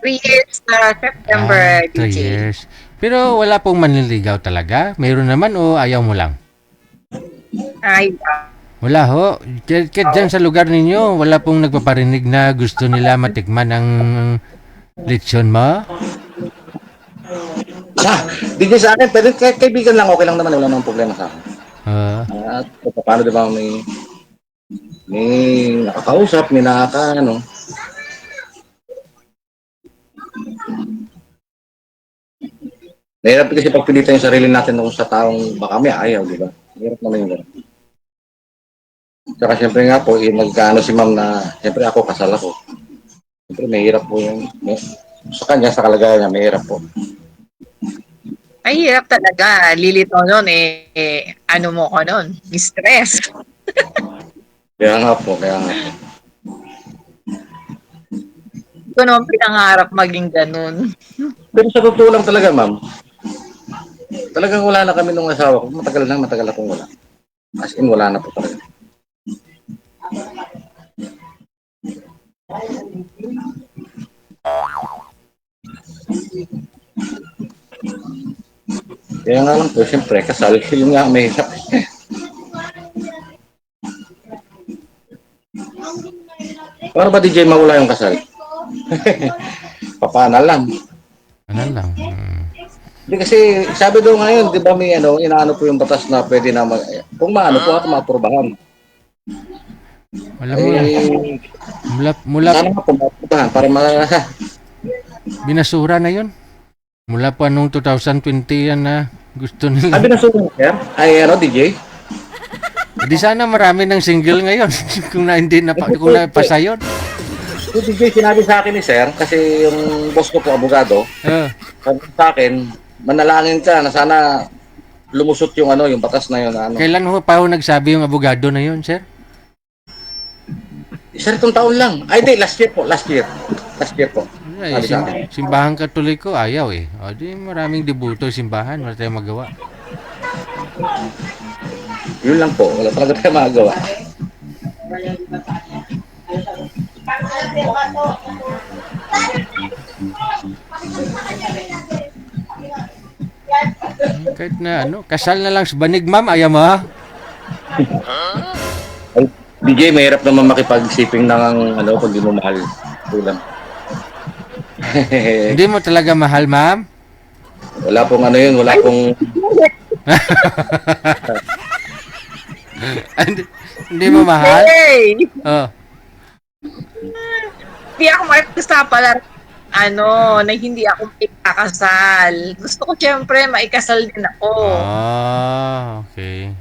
years na September, 3 DJ. years. Pero wala pong manliligaw talaga? Mayroon naman o ayaw mo lang? Ay, Wala ho. Kahit dyan sa lugar ninyo, wala pong nagpaparinig na gusto nila matikman ang lechon mo? Di sa akin, pwede kaibigan lang, okay lang naman, wala namang problema sa akin. At paano diba may nakakausap, may ano. Mahirap kasi pagpilitan yung sarili natin kung sa taong baka may ayaw, di ba? Hirap naman yung gano'n. Tsaka siyempre nga po, nagkaano si ma'am na, siyempre ako, kasal ako. Siyempre, mahirap po yung, sa kanya, sa kalagayan niya, mahirap po. Ay, hirap talaga. Lilitaw nun ano mo ko nun? Stress. Kaya nga po, kaya nga po. Hindi ko naman pinangarap maging ganun. Pero sa totoo lang talaga, ma'am, talagang wala na kami nung asawa ko. Matagal akong wala. As in, wala na po talaga. Kaya nga lang po, siyempre, kasal, yung nga may hirap. Paano ba DJ mawala yung kasal? Papaanal lang. Ano lang. Hindi kasi, sabi daw ngayon, di ba may inaano po yung batas na pwede na kung maano po ako maaprubahan. Alam mo lang. Eh, Mula sana nga po maaprubahan para binasura na yun. Mula pa nung 2020 yan na gusto nila. Sabi na sumunod, sir? Ay, DJ? Di sana marami ng single ngayon kung hindi na kung napasa yun. So, DJ, sinabi sa akin ni sir, kasi yung boss ko po, abogado, sabi sa akin, manalangin ka na sana lumusot yung yung batas na yun. Kailan ho pa ho nagsabi yung abogado na yun, sir? Sir, itong taon lang. Ay, di, last year po. Last year po. Ay, Sabi sa akin. simbahan katoliko ayaw eh. O di maraming debuto simbahan, wala tayong magawa. Yun lang po. Wala talaga tayo magagawa. Kahit na kasal na lang sa banig, ma'am, ayaw mo ha? Ay, DJ, mahirap naman makipag-shipping ng pag di mo mahal. Tulang. Hindi mo talaga mahal, ma'am? Wala pong yun. Wala pong... hindi mo mahal? Hey! Oh. Hindi ako makikasapala na hindi ako maikakasal. Gusto ko siyempre maikasal din ako. Ah, okay.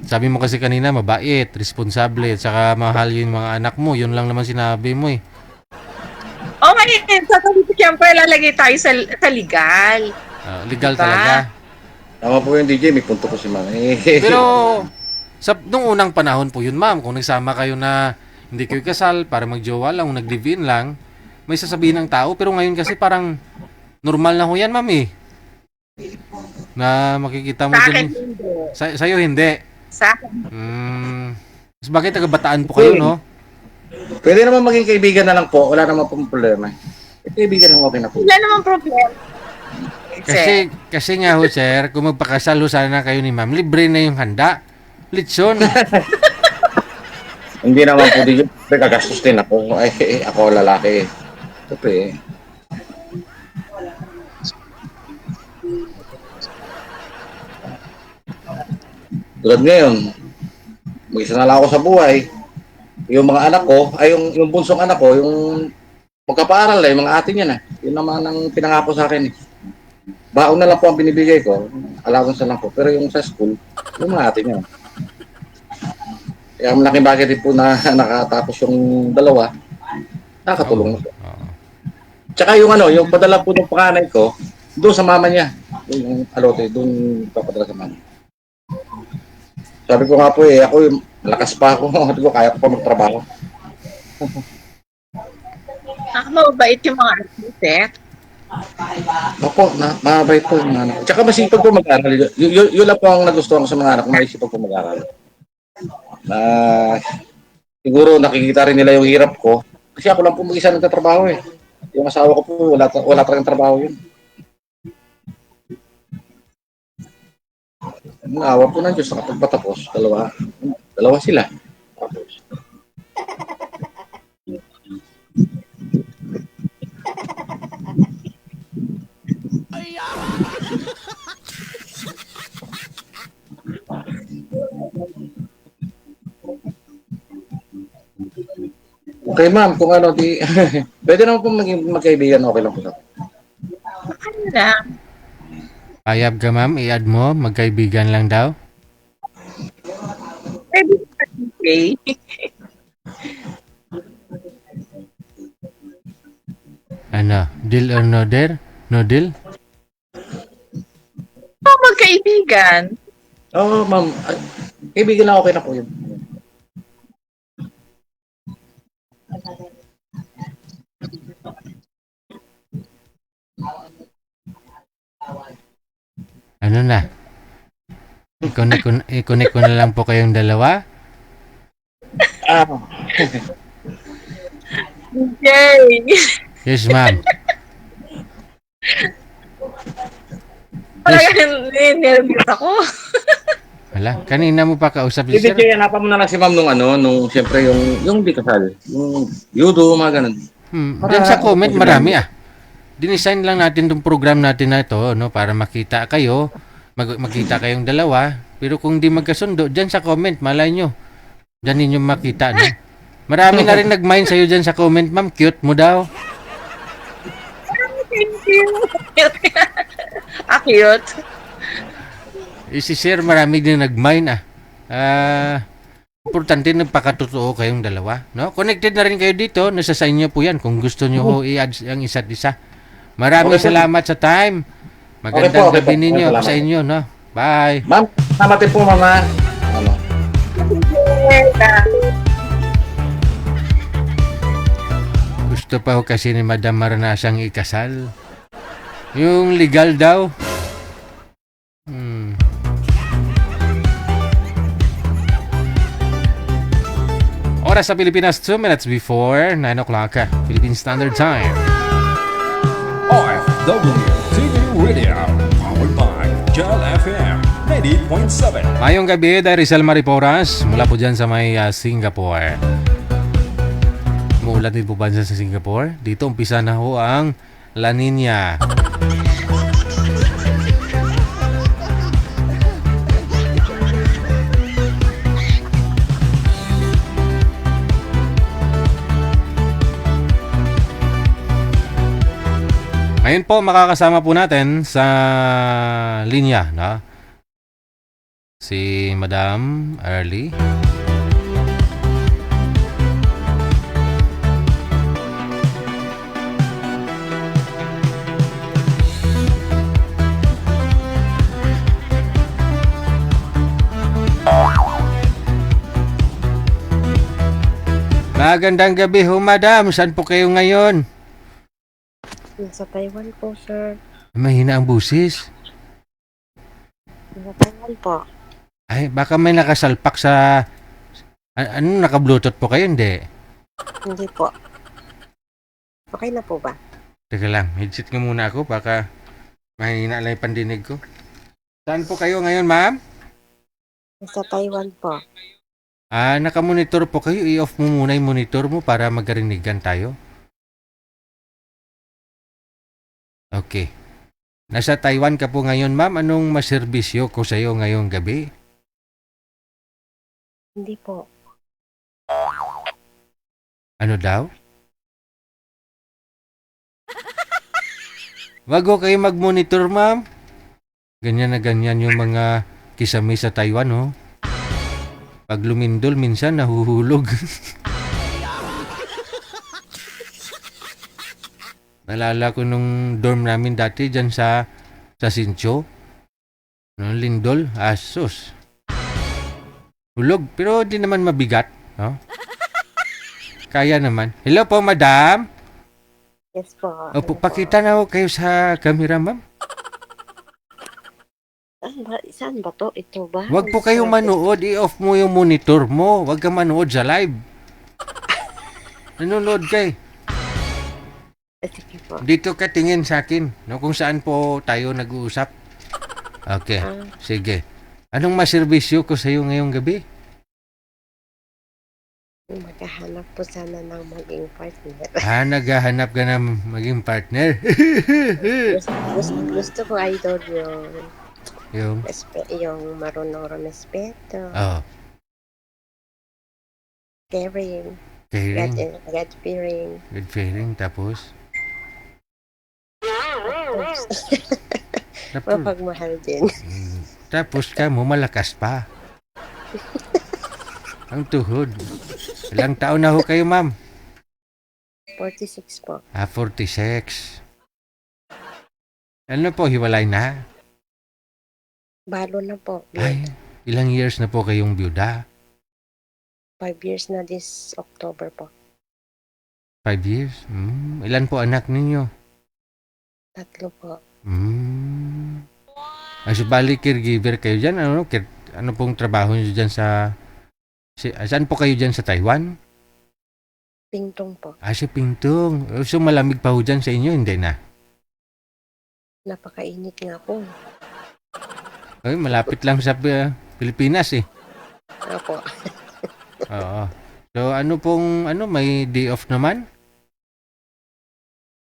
Sabi mo kasi kanina, mabait, responsable, at saka mahal yung mga anak mo. Yun lang naman sinabi mo eh. Okay, sasabi ko siyempre lalagay tayo sa legal. Legal Diba? talaga. Tama po yung DJ, may punto po si ma'am. Pero, nung unang panahon po yun, ma'am, kung nagsama kayo na hindi kayo kasal, para magjowa lang, kung nag-live-in lang, may sasabihin ng tao. Pero ngayon kasi parang normal na ho yan, ma'am eh. Na makikita mo Sa dun. akin hindi. Sa'yo hindi. Sa akin. Mas bakit taga-Bataan po kayo, no? Pwede naman maging kaibigan na lang po. Wala naman pong problema. Kaibigan naman okay na po. Wala namang problema. Kasi nga ho, sir, kung magpakasal ho sana kayo ni ma'am, libre na yung handa. Litson. Hindi naman po DJ. Gagastos din ako. Ay, ako lalaki. Siyempre. Tulad ngayon, mag-isa na lang ako sa buhay. Yung mga anak ko, ay yung bunsong anak ko, yung magkapaaral yung mga ate niya na. Yun naman ang pinangako sa akin. Baon na lang po ang binibigay ko. Allowance na lang po. Pero yung sa school, yung mga ate niya. Kaya malaking bagay din po na nakatapos yung dalawa. Nakatulong na po. Tsaka yung yung padala po ng panganay ko, doon sa mama niya. Yung alote, doon papadala sa mama. Sabi ko nga po ako lakas pa ako. Sabi ko, kaya ko pa magtrabaho. Mabait yung mga architect. Opo, mabait po yung anak. Tsaka masipag po mag-aral. Yun lang po ang nagustuhan ko sa mga anak. Masipag po mag-aral. Siguro nakikita rin nila yung hirap ko. Kasi ako lang po mag-isa nagtatrabaho eh. Yung asawa ko po, wala talagang trabaho yun. Awa po ng Diyos, nakapagpatapos. Dalawa sila. Tapos. Okay ma'am, kung pwede naman po maging magkaibigan, okay lang po. Ano lang. Payag ka ma'am, i-add mo, magkaibigan lang daw. Pwede ba, DJ? Ano, deal or no deal? No deal? Magkaibigan. Oo, ma'am. Ay, kaibigan lang, okay na po yun. Ano na? I-connect ko na lang po kayong dalawa. Ah, DJ. Yes, ma'am. Talagang nervous ako. Wala, kanina mo pa kausap si hindi sir. kaya hanapan mo na lang si ma'am nung siyempre yung di kasal. Yung judo, mga ganun. Diyan sa comment, marami ah. Dinesign lang natin tong program natin na ito, no, para makita kayo, makita kayong dalawa. Pero kung di magkasundo, diyan sa comment, malay nyo. Diyan ninyo makita, no? Marami na rin nag-mind sa'yo diyan sa comment, ma'am. Cute mo daw. Thank you. Cute. Si sir, marami din nag-mind ah. Importante nagpakatotoo kayong dalawa, no? Connected na rin kayo dito, nasa sa inyo po yan kung gusto nyo ho i-add ang isa't isa. Maraming Okay po. salamat sa time. Magandang Okay po. gabi ninyo Salamat. sa inyo, no? Bye. Ma'am, salamat din po, mama. Ano? Gusto pa ho kasi ni Madam maranasang ikasal. Yung legal daw. Oras sa Pilipinas, 2 minutes before 9 o'clock, Philippine Standard Time. OFW TV Radio, powered by Jal FM 90.7. Mayong gabi, Rizal Mariporas, mula po dyan sa may Singapore. Muulan din po ba dyan sa Singapore? Dito umpisa na ho ang La Nina. Ngayon po, makakasama po natin sa linya, no? Si Madam Early. Magandang gabi ho, Madam. Saan po kayo ngayon? Nasa Taiwan po, sir. Mahina ang busis. Nasa Taiwan po. Ay, baka may nakasalpak sa... Ano, naka-bluetooth po kayo? Hindi. Hindi po. Okay na po ba? Teka lang, headset ko muna ako. Baka mahina lang yung pandinig ko. Saan po kayo ngayon, ma'am? Nasa Taiwan po. Naka-monitor po kayo. I-off mo muna yung monitor mo para magkarinigan tayo. Okay. Nasa Taiwan ka po ngayon, ma'am. Anong maserbisyo ko sa iyo ngayong gabi? Hindi po. Ano daw? Wag ho kayo mag-monitor, ma'am. Ganyan na ganyan yung mga kisame sa Taiwan, oh. Pag lumindol, minsan nahuhulog. Nalala ko nung dorm namin dati dyan sa Sincho. Nung lindol, asos. Hulog, pero di naman mabigat. No? Kaya naman. Hello po, madam. Yes po. Opo, pakita na ho kayo sa camera, ma'am. Saan ba to? Ito ba? Huwag po kayong manood. I-off mo yung monitor mo. Huwag kang manood sa live. Nanonood kay. Sige po. Dito ka tingin sa akin. No, kung saan po tayo nag-uusap. Okay, sige. Anong maserbisyo ko sa iyo ngayong gabi? Maghahanap po sana ng maging partner. Naghahanap ka na maging partner. gusto ko idol yung yung marunong rumespeto. Oh, Caring. caring, God-fearing. good feeling, tapos Tapos, Mapagmahal din. tapos ka mo malakas pa. Ang tuhod. Ilang taon na ho kayo, ma'am? 46 po. 46. Ano po, hiwalay na? Balo na po. Ay, ilang years na po kayong byuda? 5 years na this October po. 5 years? Ilan po anak ninyo? 3 po. Ay, so bali caregiver kayo dyan? Ano pong trabaho nyo dyan sa... saan po kayo dyan sa Taiwan? Pingtong po. Si Pingtung. So malamig pa ho dyan sa inyo? Hindi na. Napakainit nga po. Ay, malapit lang sa Pilipinas eh. Opo. Oo. So ano pong, may day off naman?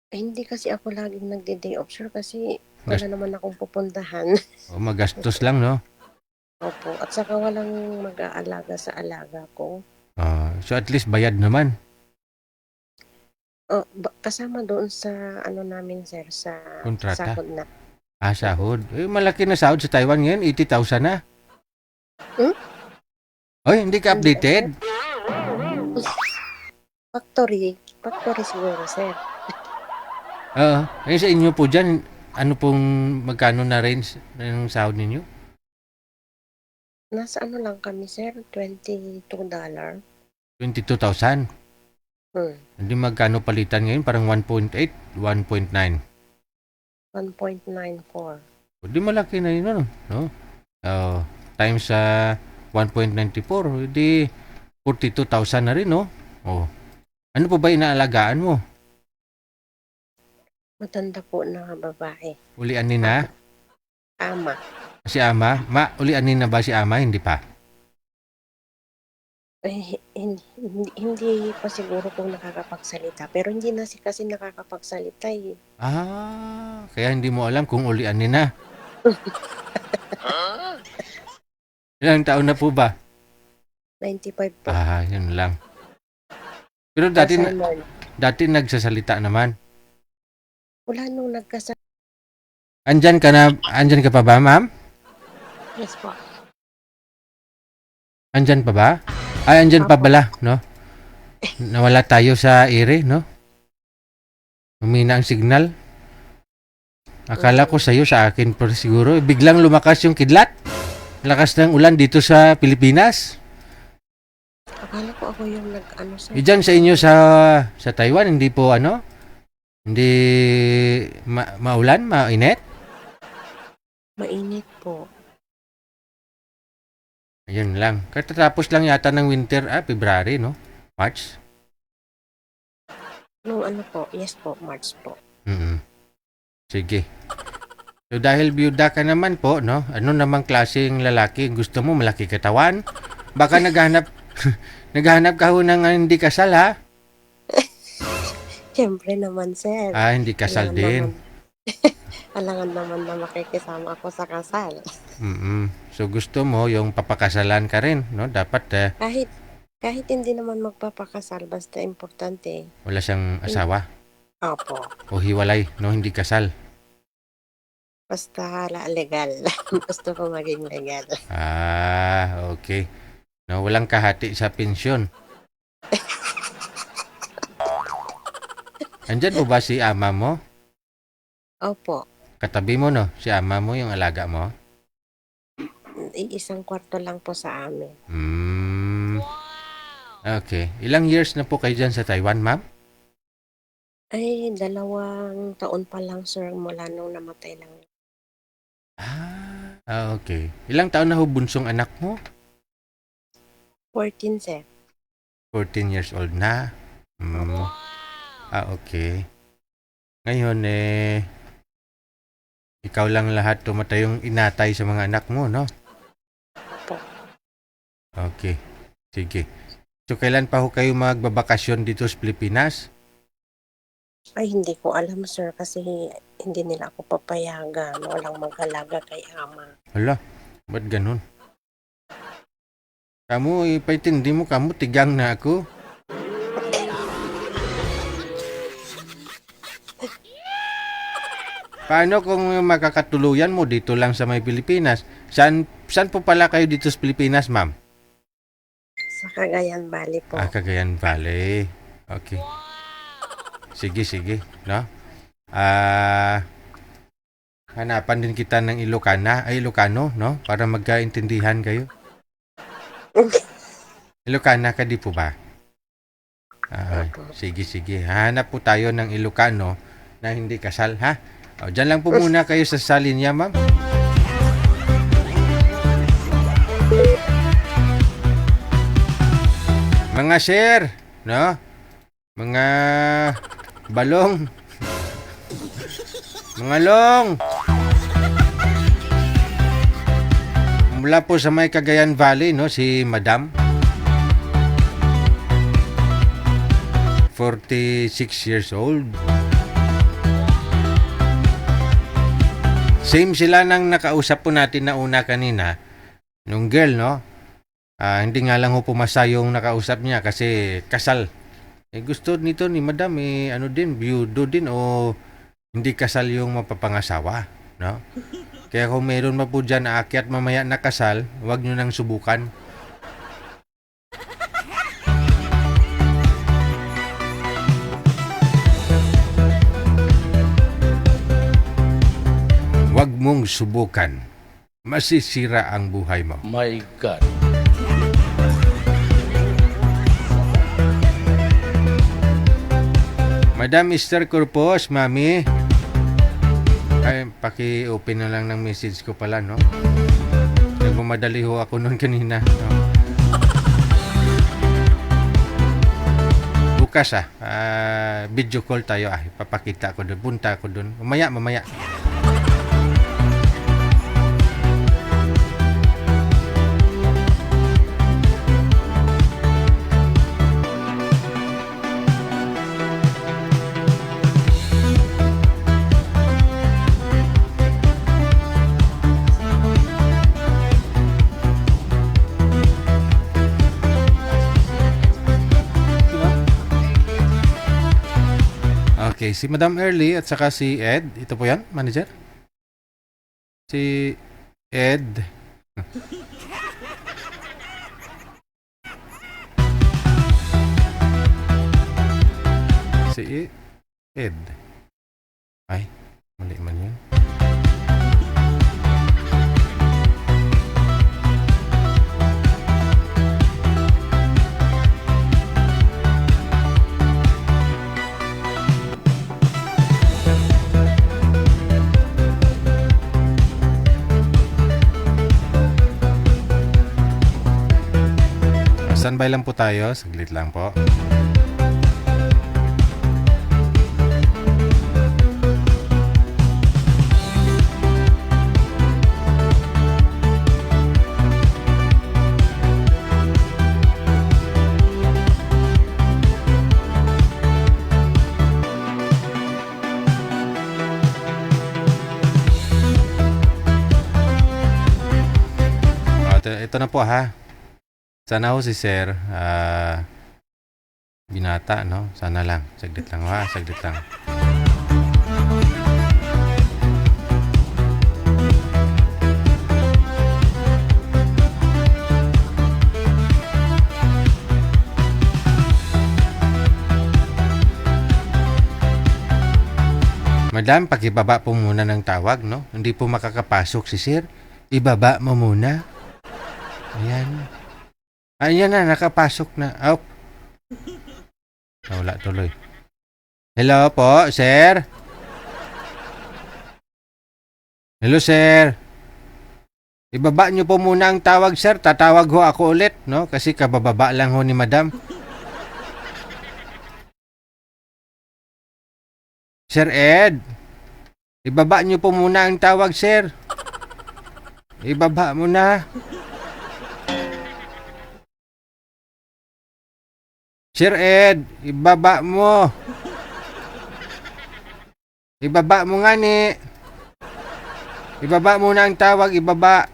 Hindi kasi ako laging nagde-day off, sir, kasi wala naman akong pupuntahan. Magastos lang, no? Opo. At saka walang mag-aalaga sa alaga ko. So at least bayad naman. Kasama doon sa namin, sir, sa Kontrata? sahod na. Sahod. Malaki na sahod sa Taiwan ngayon. 80,000 na. Oy, hindi ka updated? Factory siguro, sir. Sa inyo po dyan, ano pong magkano na range ng sahod ninyo? Nasa lang kami, sir, $22. 22,000. Hindi magkano palitan ngayon? Parang 1.8, 1.9. 1.94. Hindi malaki na yun, no? Times 1.94, hindi 42,000 na rin, no? Ano po ba inaalagaan mo? Matanda po na babae. Ulianin na? Ama. Si ama? Ulianin na ba si ama? Hindi pa? Hindi pa siguro kung nakakapagsalita. Pero hindi na kasi nakakapagsalita eh. Kaya hindi mo alam kung ulianin na. Ilang taon na po ba? 95 po. Yun lang. Pero dati nagsasalita naman. Wala nung nagkasal. Andyan ka pa ba, ma'am? Yes po. Andyan pa ba? Andyan pa bala, no? Nawala tayo sa ere, no? Humina ang signal. Akala ko sa'yo, sa akin pero siguro. Biglang lumakas yung kidlat. Lakas ng ulan dito sa Pilipinas. Akala ko ako yung sir. Diyan sa inyo sa Taiwan, hindi po hindi maulan, mainit? Mainit po. Ayun lang. Katatapos lang yata ng winter, February, no? March? Nung po? Yes po, March po. Sige. So dahil byuda ka naman po, no? Ano namang klaseng lalaki gusto mo? Malaki katawan? Baka naghahanap ka ho ng hindi kasal, ha? Siyempre naman, sir. Hindi kasal din. Alangan naman na makikisama ako sa kasal. So gusto mo yung papakasalan ka rin, no? Dapat Kahit hindi naman magpapakasal, basta importante. wala siyang asawa Opo. o hiwalay, no? Hindi kasal. Basta legal. Gusto ko maging legal. Okay. No, walang kahati sa pensyon. Andyan po ba si ama mo? Opo. Katabi mo, no? Si ama mo, yung alaga mo? Isang kwarto lang po sa amin. Okay. Ilang years na po kayo dyan sa Taiwan, ma'am? Ay, 2 taon pa lang, sir, mula nung namatay lang. Okay. Ilang taon na ho bunsong anak mo? 14, sir. 14 years old na. Okay. Ngayon, ikaw lang lahat tumatay yung inatay sa mga anak mo, no? Opo. Okay. Sige. So, kailan pa ho kayo magbabakasyon dito sa Pilipinas? Ay, hindi ko alam, sir, kasi hindi nila ako papayagan. Walang mag-alaga kay ama. Hala, ba't ganun? Kamu, ipaitindi mo, kamu tigang na ako. Paano kung makakatuluyan mo dito lang sa may Pilipinas? Saan po pala kayo dito sa Pilipinas, ma'am? Sa Cagayan Valley po. Cagayan Valley. Okay. Sige, no? Hanapan din kita ng Ilocano, no? Para magkaintindihan kayo. Ilocana ka di po ba? Sige. Hanap po tayo ng Ilocano na hindi kasal, ha? O, dyan lang po muna kayo sa salinya, ma'am. Mga sir, no? Mga balong. Mga long. Mula po sa may Cagayan Valley, no? Si Madam. 46 years old. Same sila nang nakausap po natin na una kanina. Nung girl, no? Hindi nga lang ho pumasa yung nakausap niya kasi kasal. Gusto nito ni Madam, biyudo din o hindi kasal yung mapapangasawa, no? Kaya kung meron pa po dyan aakyat mamaya na kasal, huwag nyo nang subukan. Huwag mong subukan. Masisira ang buhay mo. My God. Madam Esther Corpus, Mami. Ay, paki-open na lang ng message ko pala, no? Nagmamadali ho ako noon kanina. No? Bukas, video call tayo. Papakita ko doon. Punta ko doon. Mamaya. Okay, si Madam Early at saka si Ed. Ito po yan, manager? Si Ed. Si Ed. Ay, mali man yun. Standby lang po tayo. Saglit lang po. Ito na po, ha. Sana ho si Sir, binata, no? Sana lang. Saglit lang, ha? Saglit lang. Madam, pakibaba po muna ng tawag, no? Hindi po makakapasok si Sir. Ibaba mo muna. Ayan. Ayan na, nakapasok na. Oh. Wala tuloy. Hello po, sir? Hello, sir? Ibaba nyo po muna ang tawag, sir. Tatawag ho ako ulit, no? Kasi kabababa lang ho ni madam. Sir Ed, ibaba nyo po muna ang tawag, sir. Ibaba mo na. Sir Ed, ibaba mo. Ibaba mo nga ni. Ibaba mo na ang tawag, ibaba.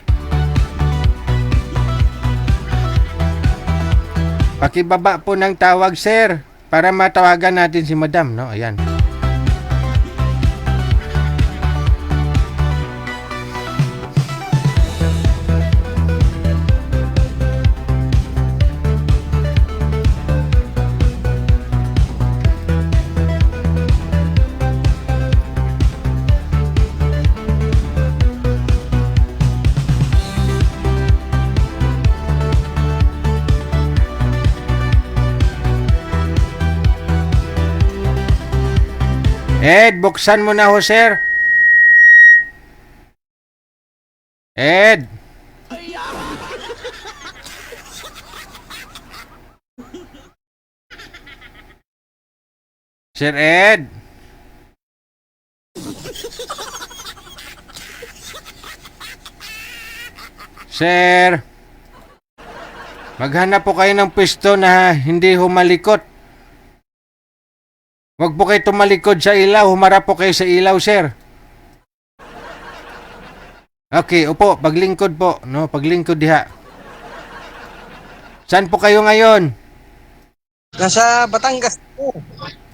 Pakibaba po ng tawag, sir. Para matawagan natin si madam, no? Ayan. Ed, buksan mo na ho, sir. Ed. Sir Ed. Sir. Maghanap po kayo ng pwesto na hindi humalikot. Huwag po kayo tumalikod sa ilaw. Humarap po kayo sa ilaw, sir. Okay, upo. Paglingkod po. No, paglingkod diha. Saan po kayo ngayon? Nasa Batangas po.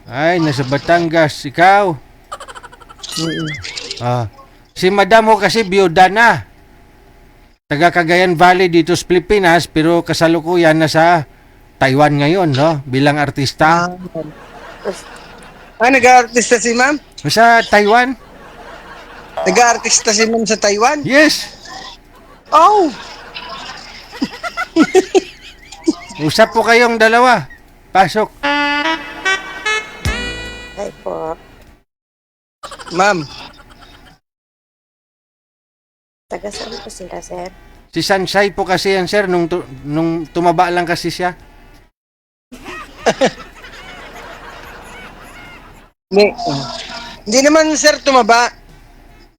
Ay, nasa Batangas. Ikaw? Ah, si madam ho kasi biyuda na. Taga Cagayan Valley dito sa Pilipinas, pero kasalukuyan nasa Taiwan ngayon, no? Bilang artista. Nag-aartista si ma'am? Sa Taiwan? Nag-aartista si ma'am sa Taiwan? Yes! Oh! Usap po kayong dalawa. Pasok. Ay po. Ma'am, Taga saan po sila, sir? Si Sansay po kasi yan, sir, nung tumaba lang kasi siya. hindi naman sir tumaba.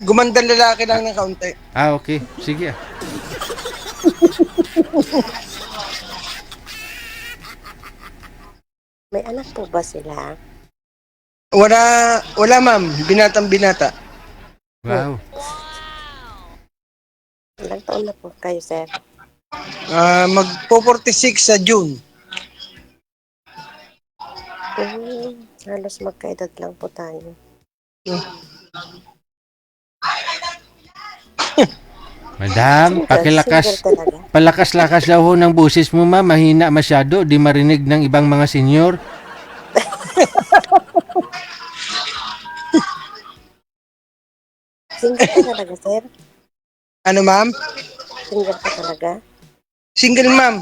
Gumandang lalaki lang ng kaunti. Ah, okay. Sige. May anak po ba sila? Wala ma'am. Binatang binata. Wow. Ilang taon na po kayo, sir? Magpo-46 sa June. Halos magkaedad lang po tayo. Madam, pakilakas. Single talaga. Palakas-lakas daw ho ng boses mo, ma. Mahina masyado. Di marinig ng ibang mga senyor. Single ka talaga, sir? Ano ma'am? Single ka talaga? Single ma'am.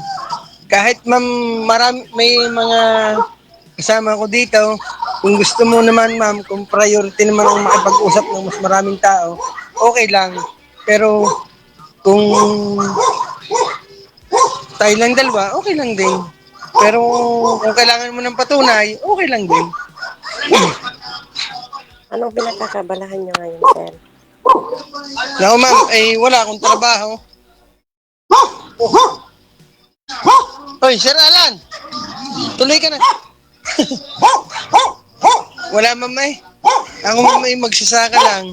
Kahit ma'am may mga kasama ko dito, kung gusto mo naman ma'am, kung priority naman ang makipag-usap ng mas maraming tao, okay lang. Pero kung tayo lang dalawa, okay lang din. Pero kung kailangan mo ng patunay, okay lang din. Anong pinagkakabalahan niyo ngayon, sir? Naku ma'am, wala akong trabaho. Hoy, Sir Alan! Tuloy ka na. Wala ma'am eh. Ako ma'am ay magsasaka lang.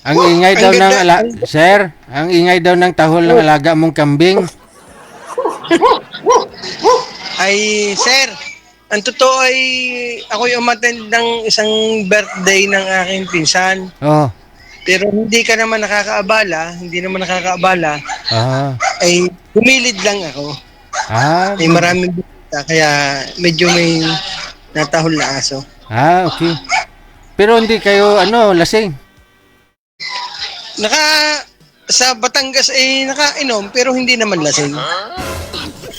Ang ingay daw ng Sir, ang ingay daw ng tahol ng alaga mong kambing. Ay, sir, ang totoo ay ako yung umattend ng isang birthday ng aking pinsan. Oh. Pero hindi naman nakakaabala, Ah. ay humilid lang ako. Ah. May maraming bisita, kaya medyo may natahol na aso. Ah, okay. Pero hindi kayo lasing. Sa Batangas ay nakainom pero hindi naman lasing.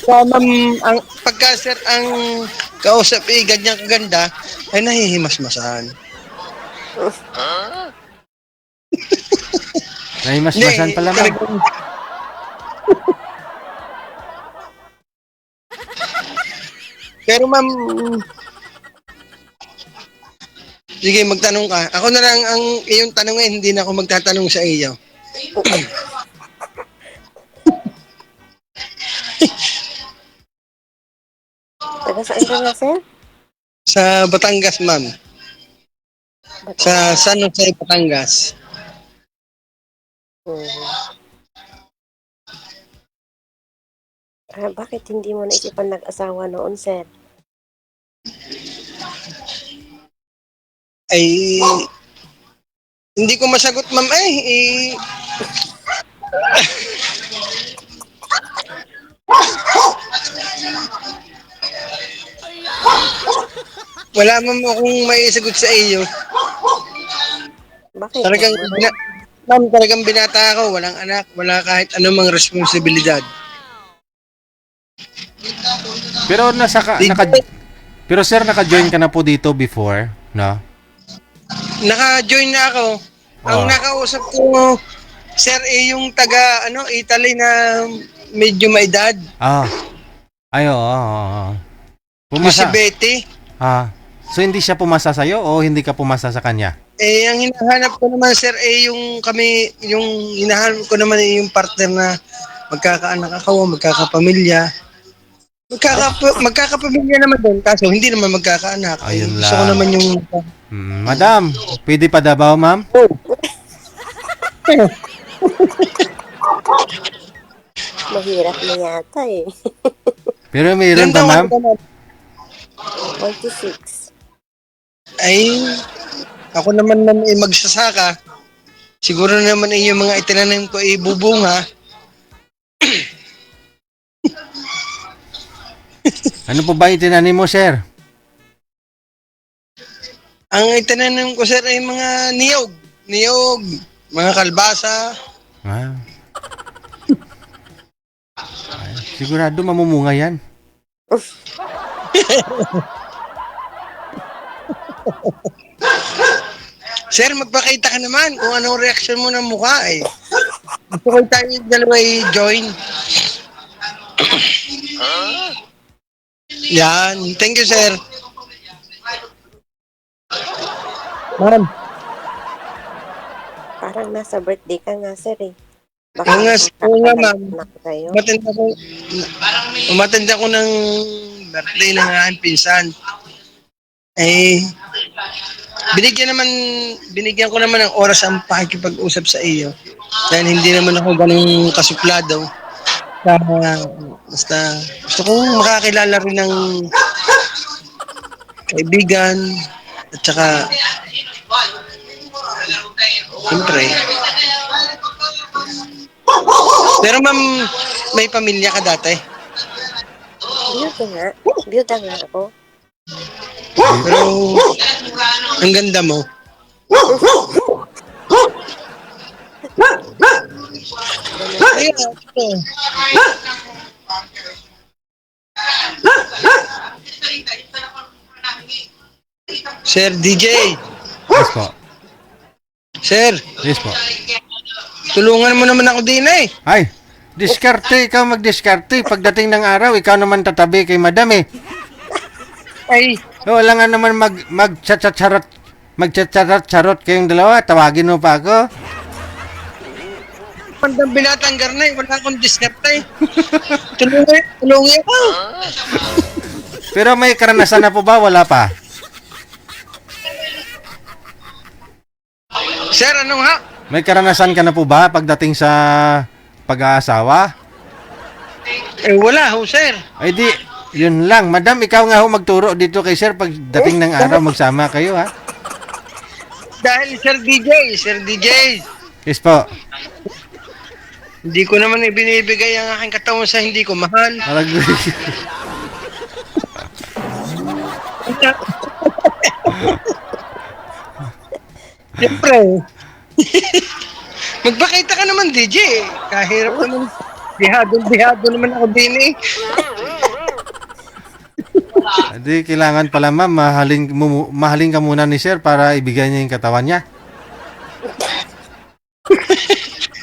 So, ma'am, pagka sir ang kausap ganyan kaganda, ay nahihimasmasan. Nahimasmasan pala, ma'am. Pero ma'am, sige magtanong ka. Ako na lang ang iyong tanongin, hindi na ako magtatanong sa iyo. Taga saan ka nga, sir? Sa Batangas, ma'am. Sa San Jose, Batangas. Bakit hindi mo naisipan nag-asawa noon, sir? Ay, hindi ko masagot, ma'am. Wala ma'am akong maisagot sa iyo. Bakit Talagang, naman? ma'am, talagang binata ako. Walang anak, wala kahit anumang responsibilidad. Pero pero sir, naka-join ka na po dito before, no? Naka-join na ako. Ang Oh. nakausap ko, sir, yung taga, Italy na medyo may edad. Ah. Ay, oo. Yung si Pumasa. Betty. So hindi siya pumasa sa'yo o hindi ka pumasa sa kanya? Ang hinahanap ko naman, sir, yung hinahanap ko naman yung partner na magkakaanak ako, magkakapamilya. Magkakapamilya naman doon, kaso hindi naman magkakaanak. Ayun Gusto ko lang. naman yung... Madam, pwede pa daw, ma'am? Mahirap na yata eh. Pero mayroon Ilan pa, taon ma'am? ka naman? 26. Ay, ako naman magsasaka. Siguro naman yung mga itinanim ko ay bubunga. Ano po ba itinanim mo, sir? Ang itinanim ko, sir, ay mga niyog. Niyog, mga kalbasa. Ah. Ay, sigurado mamumunga yan. Sir, magpakita ka naman kung anong reaction mo ng mukha eh. Gusto ko tayo dalawa i-join. Yan. Thank you, sir. Ma'am, Parang nasa birthday ka nga, sir eh. Oo nga, ma'am. Na kayo. umatend ako ng birthday ng aking pinsan. Eh, binigyan ko naman ng oras ang pakikipag-usap sa iyo. Dahil hindi naman ako ganun kasuplado. Basta gusto kong makakilala rin ng kaibigan at saka siyempre. Pero ma'am, may pamilya ka dati? Byuda nga. Byuda nga ako. Pero ang ganda mo. Kaya, ito. Sir DJ, Yes po. sir, Yes po. tulungan mo naman ako din eh. Ay, diskarte. Ikaw magdiskarte. Pagdating ng araw, ikaw naman tatabi kay madam eh. Ay, Wala nga naman magchat-charot kayong dalawa. Tawagin mo pa ako. pandang binatang garnay, wala akong diskarte. Tulungan ako. Pero may karanasan na po ba? Wala pa. Sir, anong ha? May karanasan ka na po ba pagdating sa pag-aasawa? Eh, wala ho, sir. Ay di, yun lang. Madam, ikaw nga ho magturo dito kay sir pagdating ng araw magsama kayo ha. Dahil Sir DJ, Yes po. hindi ko naman ibinibigay ang aking katawan sa hindi ko mahal. Siyempre. Magpakita ka naman, DJ. Kahirap naman. Bihado naman ako din eh. Di kailangan pala ma'am, mahalin ka muna ni sir para ibigay niya yung katawan niya.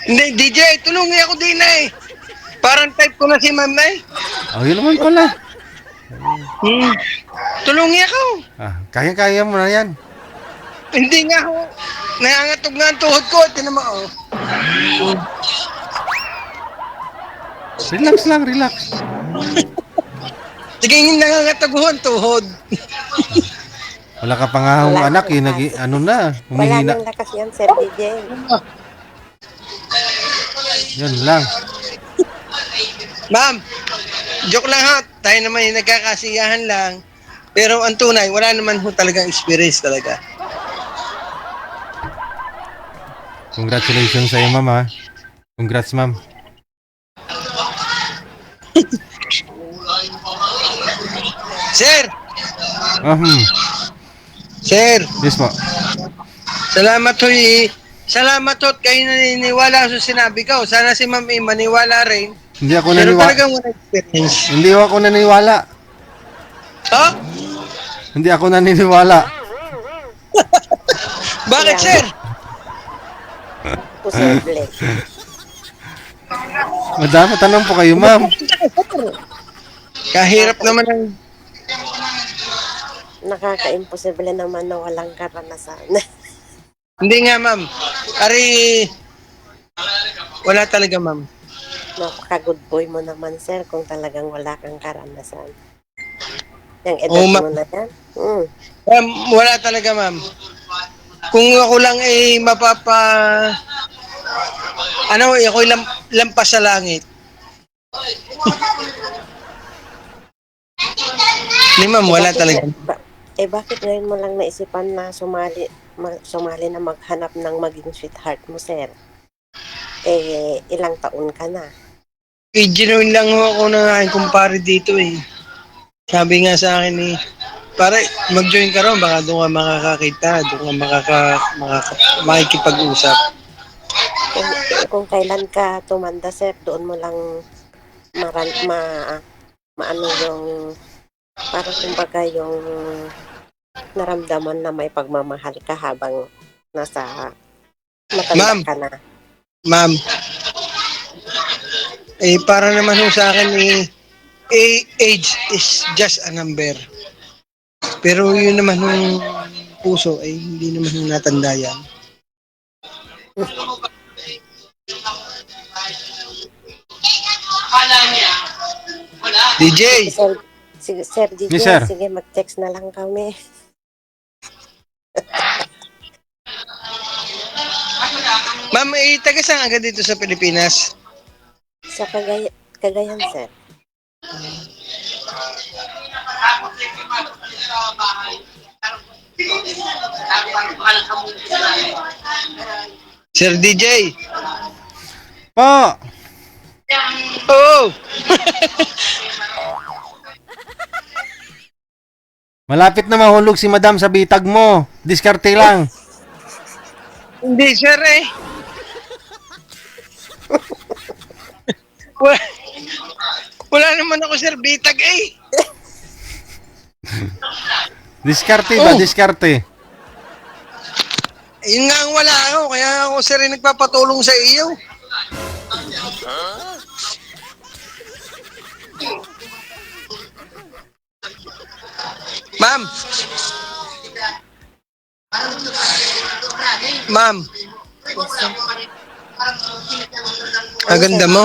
Hindi, DJ, tulungi ako din eh. Parang type ko na si ma'am eh. Oh, yun naman pala. Tulungi ako. Kaya mo na yan. Hindi nga ako. Nangangatog nga ang tuhod ko. Tinan mo, oh. Relax lang, relax. Sige, nangangatog ho ang tuhod. Wala ka pa nga hong Wala anak, nang ano na, Wala humihina. nang lakas yan, Sir DJ. Yun lang. Ma'am, joke lang ha. Tayo naman yung nagkakasiyahan lang. Pero ang tunay, wala naman ho talagang experience talaga. Congratulations sa iyo, ma'am ha. Congrats, ma'am. Sir! Oh, Sir! Yes po. Salamat ho Salamat ho at kayo naniniwala sa sinabi ko. Sana si Ma'am E maniwala rin. Hindi ako Pero naniwala. talagang wala experience. Hindi ako naniniwala. Ha? Hindi ako naniniwala. Bakit, sir? Posible. Madami tanong po kayo, ma'am. Kahirap naman ang... Nakaka-imposible naman na walang karanasan. Hindi nga, ma'am. Ari... Wala talaga, ma'am. Napaka-good boy mo naman, sir, kung talagang wala kang karanasan. Yung edad Oo, ma'am. mo na yan. Ma'am, wala talaga, ma'am. Kung ako lang ay ako'y lampas sa langit. Hindi, ma'am, wala talaga. Bakit ngayon mo lang naisipan na sumali na maghanap ng maging sweetheart mo, sir? Ilang taon ka na? Genuine lang ho ako ng aking kumpare dito eh. Sabi nga sa akin eh, pare, mag-join ka ron, baka doon ka makakakita, doon ka makikipag-usap. Kung kailan ka tumanda, sir, doon mo lang maano yung parang kumbaga yung naramdaman na may pagmamahal ka habang nasa matanda Ma'am. ka na. Ma'am, para naman ho sa akin age is just a number. Pero yun naman yung puso ay hindi naman yung natanda yan. DJ! Sir DJ, Yes, sir. sige mag-text na lang kami. Ma'am, taga saan agad dito sa Pilipinas? Sa Cagayan, sir. Sir DJ! Po! Oo! Malapit na mahulog si madam sa bitag mo. Diskarte lang. Hindi, sir eh. wala, wala naman ako, sir. Bitag eh. Diskarte ba? Diskarte. Yun nga ang wala ako. Kaya ako, sir, eh, nagpapatulong sa iyo. Ma'am. Ma'am. Kaganda mo.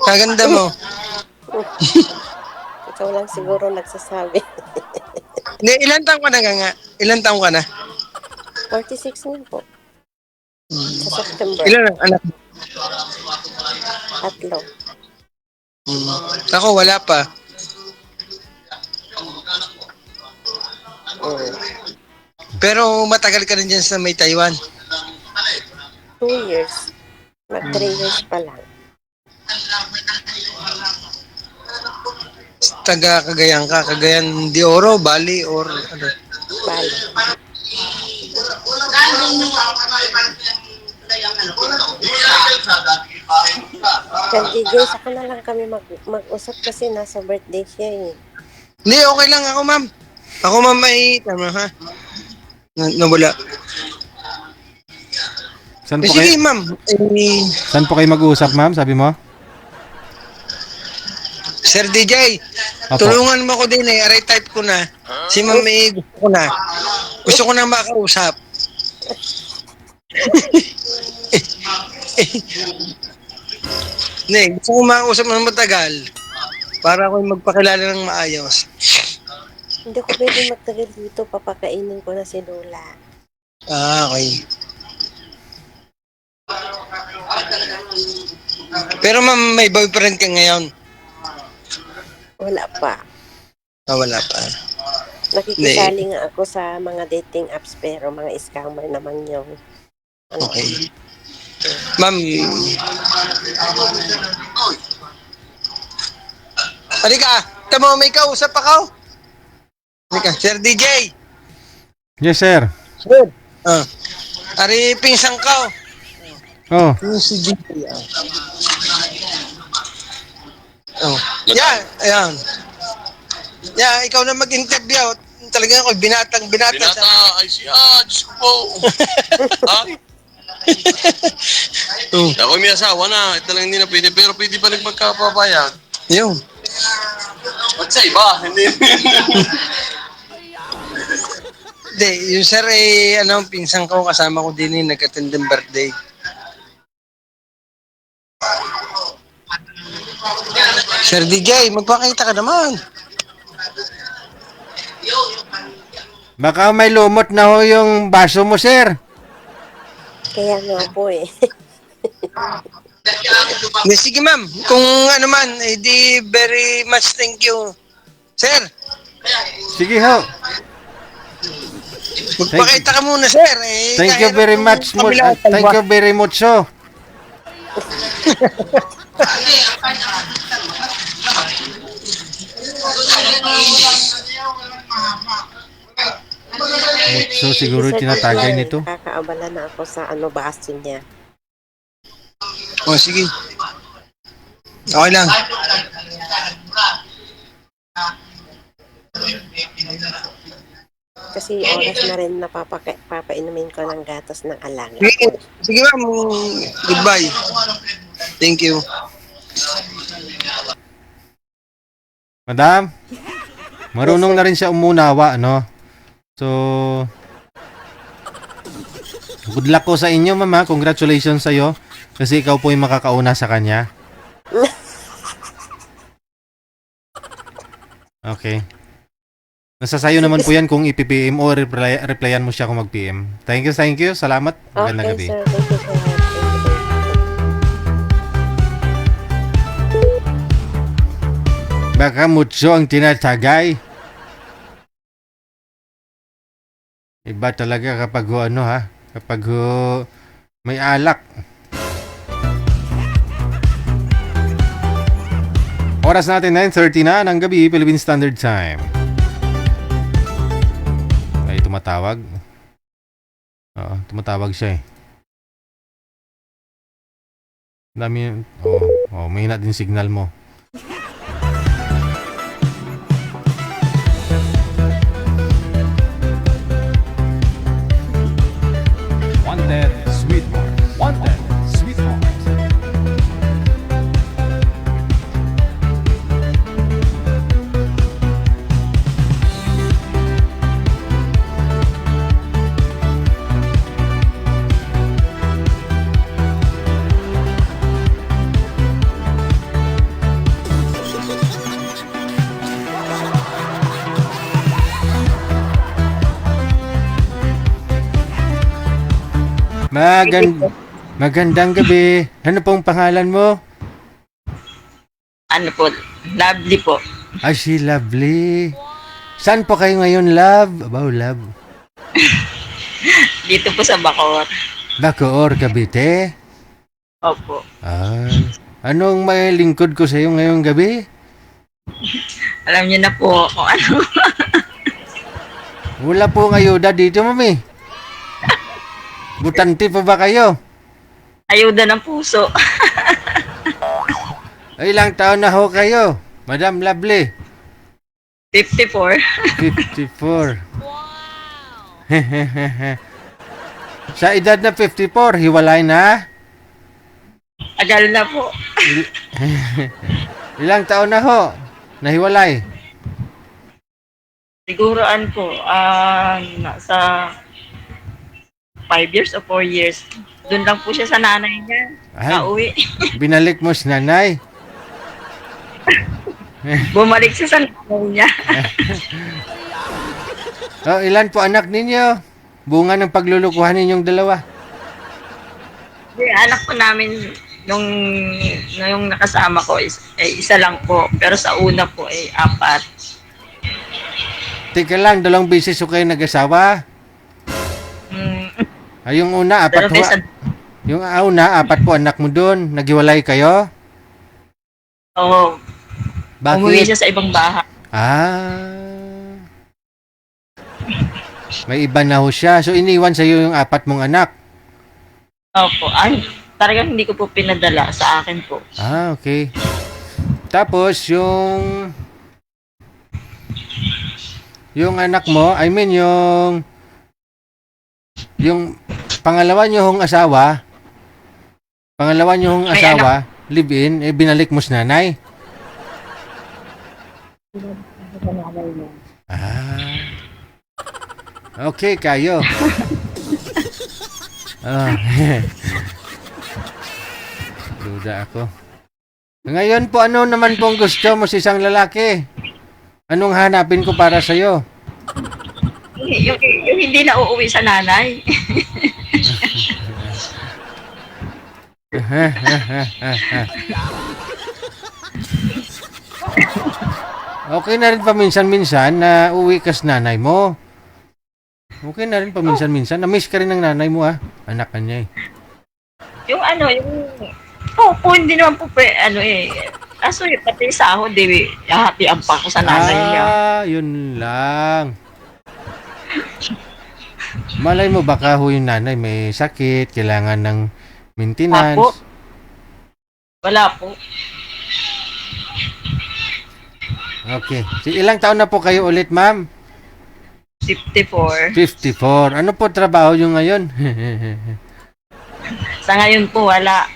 Kaganda mo. Ikaw lang siguro nagsasabi. Hindi, ilan taong ka na nga? Ilan taong ka na? 46 na po. Sa September. Ilan ang anak mo? 3. Ako, wala pa. Pero matagal ka rin dyan sa may Taiwan. 2 years. Mag 3 years pa lang. Taga Cagayan ka. Cagayan de Oro, Bali, or ano? Bali. Sir DJ, saka na lang kami mag-usap kasi nasa birthday siya eh. Hindi, okay lang ako, ma'am. Ako, ma'am, may... Tama, ha? Nawala. Saan po Sige, kayo, ma'am. saan po kayo mag-uusap, ma'am? Sabi mo? Sir DJ, Apo. tulungan mo ko din eh. Aray type ko na. Si ma'am may gusto ko na. Gusto ko na makausap. Hindi, gusto ko makausap ng matagal para ako magpakilala ng maayos. Hindi ko pwede magtagal dito. Papakainin ko na si Lola. Okay. Pero ma'am, may boyfriend ka ngayon? Wala pa. Wala pa. Nakikisali nga ako sa mga dating apps pero mga scammer naman yung Okay. Ma'am, halika, tamo may kausap ako. Halika, Sir DJ. Yes, sir. Sir. Ari, pinsang ka. Oh, Yung si DJ. Oh. Yan, ayan. Yan, ikaw na mag-interview. Talaga ako, binata. Ay siya, Diyos ko po. Ha? Ako may asawa na, ito lang hindi na pwede, pero pwede pa rin magkapapayag. Yun. Ba't sa iba? Hindi. Hindi, yung sir pinsang ko, kasama ko din nag-attend ng birthday. Sir DJ, magpakita ka naman. baka may lumot na ho yung baso mo, sir. Kaya nga po eh. Sige ma'am, kung ano man, di very much thank you. Sir, Sige ho. magpakita ka muna sir. Thank you very much. Thank you very much, so. So siguro tinatagay nito. Nakakaabala na ako sa baso niya. Oh, sige. Okay lang. Kasi oras na rin papainumin ko ng gatas ng alaga. Sige ma'am, goodbye. Thank you. Madam, marunong na rin siya umunawa, no? So, good luck ko sa inyo, mama. Congratulations sa'yo. Kasi ikaw po yung makakauna sa kanya. Okay. Nasa sayo naman po yan kung i-PM o replyan mo siya kung mag-PM. Thank you, thank you. Salamat. Magandang gabi. Okay, sir. Thank you, sir. Baka mucho ang tinatagay. Iba talaga kapag kapag may alak. Oras natin 9:30 na ng gabi, Philippine Standard Time. Ay, tumatawag. Oo, tumatawag siya eh. Dami, may hina din signal mo. Wanted, sweetheart. Wanted, sweetheart. Magandang gabi. Ano pong pangalan mo? Ano po? Lovely po. Ay, si Lovely. Saan po kayo ngayon, Love? Abaw, Love. Dito po sa Bacoor. Bacoor, Cavite? Opo. Ay, anong may lingkod ko sa iyo ngayong gabi? Alam niyo na po kung ano. Wala pong ayuda dito, mami. Butante pa ba kayo? Ayuda ng puso. Ay, ilang taon na ho kayo, Madam Lovely? 54. 54. Sa edad na 54, hiwalay na? Agal na po. Ilang taon na ho? Nahiwalay? Siguroan po, nasa 5 years o 4 years. Doon lang po siya sa nanay niya. Ay. Nauwi. Binalik mo si nanay? Bumalik siya sa nanay niya. Oh, ilan po anak ninyo? Bunga ng paglulukuhan ninyong dalawa. Anak po namin nung nakasama ko isa lang po. Pero sa una po 4. Teka lang, 2 beses ko kayo nag-asawa? Ay, yung una, 4 po. Yung una, 4 po anak mo doon. Naghiwalay kayo? Oo. Bakit? Umuwi siya sa ibang bahay. May iba na ho siya. So, iniwan sa'yo yung 4 mong anak? Opo. Ay, talagang hindi ko po pinadala sa akin po. Ah, okay. Tapos, yung anak mo, I mean, yung pangalawa niyong May asawa, live-in, binalik mo sa nanay. Ah. Okay, kayo. Ah. Duda ako. Ngayon po, ano naman pong gusto mo sa isang lalaki? Anong hanapin ko para sa'yo? Yung hindi na uuwi sa nanay. Okay na rin paminsan-minsan na uwi ka sa nanay mo. Okay na rin paminsan-minsan. Na-miss ka rin ng nanay mo, anak ka niya eh. Yung hindi naman po Kaso pati sahod, hahatian pa ako sa nanay niya. Yun lang. Malay mo baka yung nanay may sakit, kailangan ng maintenance. Apo. Wala po. Okay. Ilang taon na po kayo ulit, ma'am? 54. 54. Ano po trabaho nyo ngayon? Sa ngayon po, wala.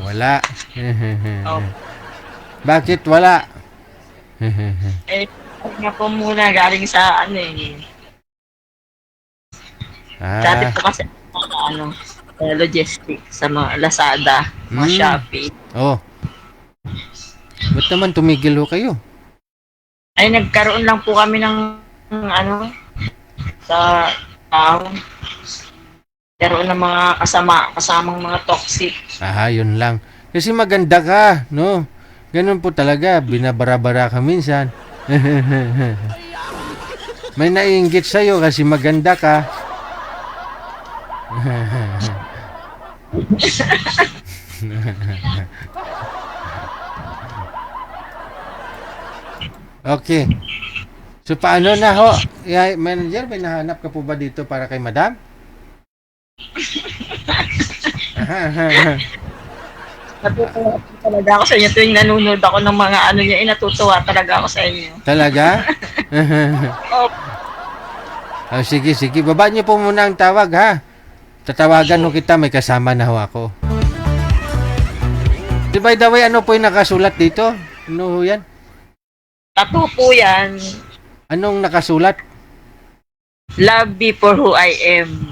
Wala. Oh. Bakit wala? Nga po muna galing sa Dati po kasi logistics sa mga Lazada, mga Shopee. Oh. Ba't naman tumigil ho kayo? Ay, nagkaroon lang po kami ng sa tao. Karoon ng mga kasamang mga toxic. Yun lang. Kasi maganda ka, no? Ganun po talaga, binabara-bara ka minsan. May naiinggit sa'yo kasi maganda ka. Okay. So paano na ho? Manager, may nahanap ka po ba dito para kay madam? Natutuwa talaga ako sa inyo tuwing nanonood ako ng mga niya, natutuwa talaga ako sa inyo. Talaga? Sige. Baba niyo po muna ang tawag, ha? Tatawagan ho kita, may kasama na ho ako. By the way, ano po yung nakasulat dito? Ano ho yan? Tattoo po yan. Anong nakasulat? Love me for who I am.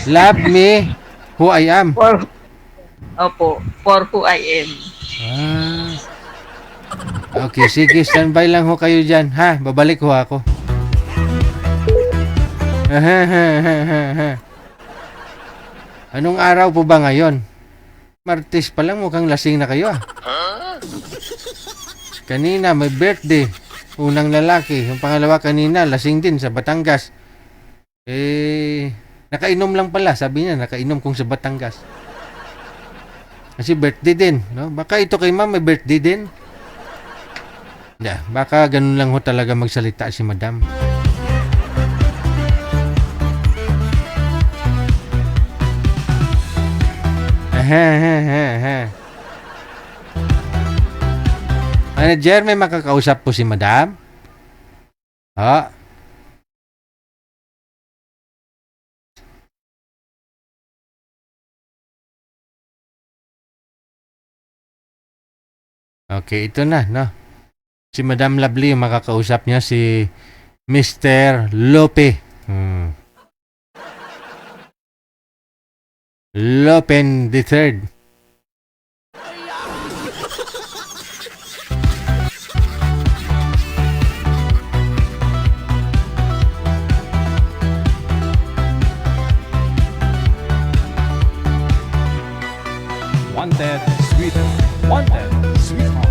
Love me who I am. For who I am. Okay, sige, standby lang ho kayo dyan, ha? Babalik ho ako. Anong araw po ba ngayon? Martes pa lang, mukhang lasing na kayo, Kanina, may birthday. Unang lalaki. Yung pangalawa kanina, lasing din sa Batangas. Nakainom lang pala. Sabi niya, nakainom kung sa Batangas. Kasi birthday din, no? Baka ito kay ma'am may birthday din. Baka ganun lang ho talaga magsalita si madam. Manager, may makakausap po si madam? Okay, ito na, no? Si Madam Lovely, yung makakausap niya si Mr. Lope. Lopen the Third. Wanted, Sweden. Wanted, sweetheart.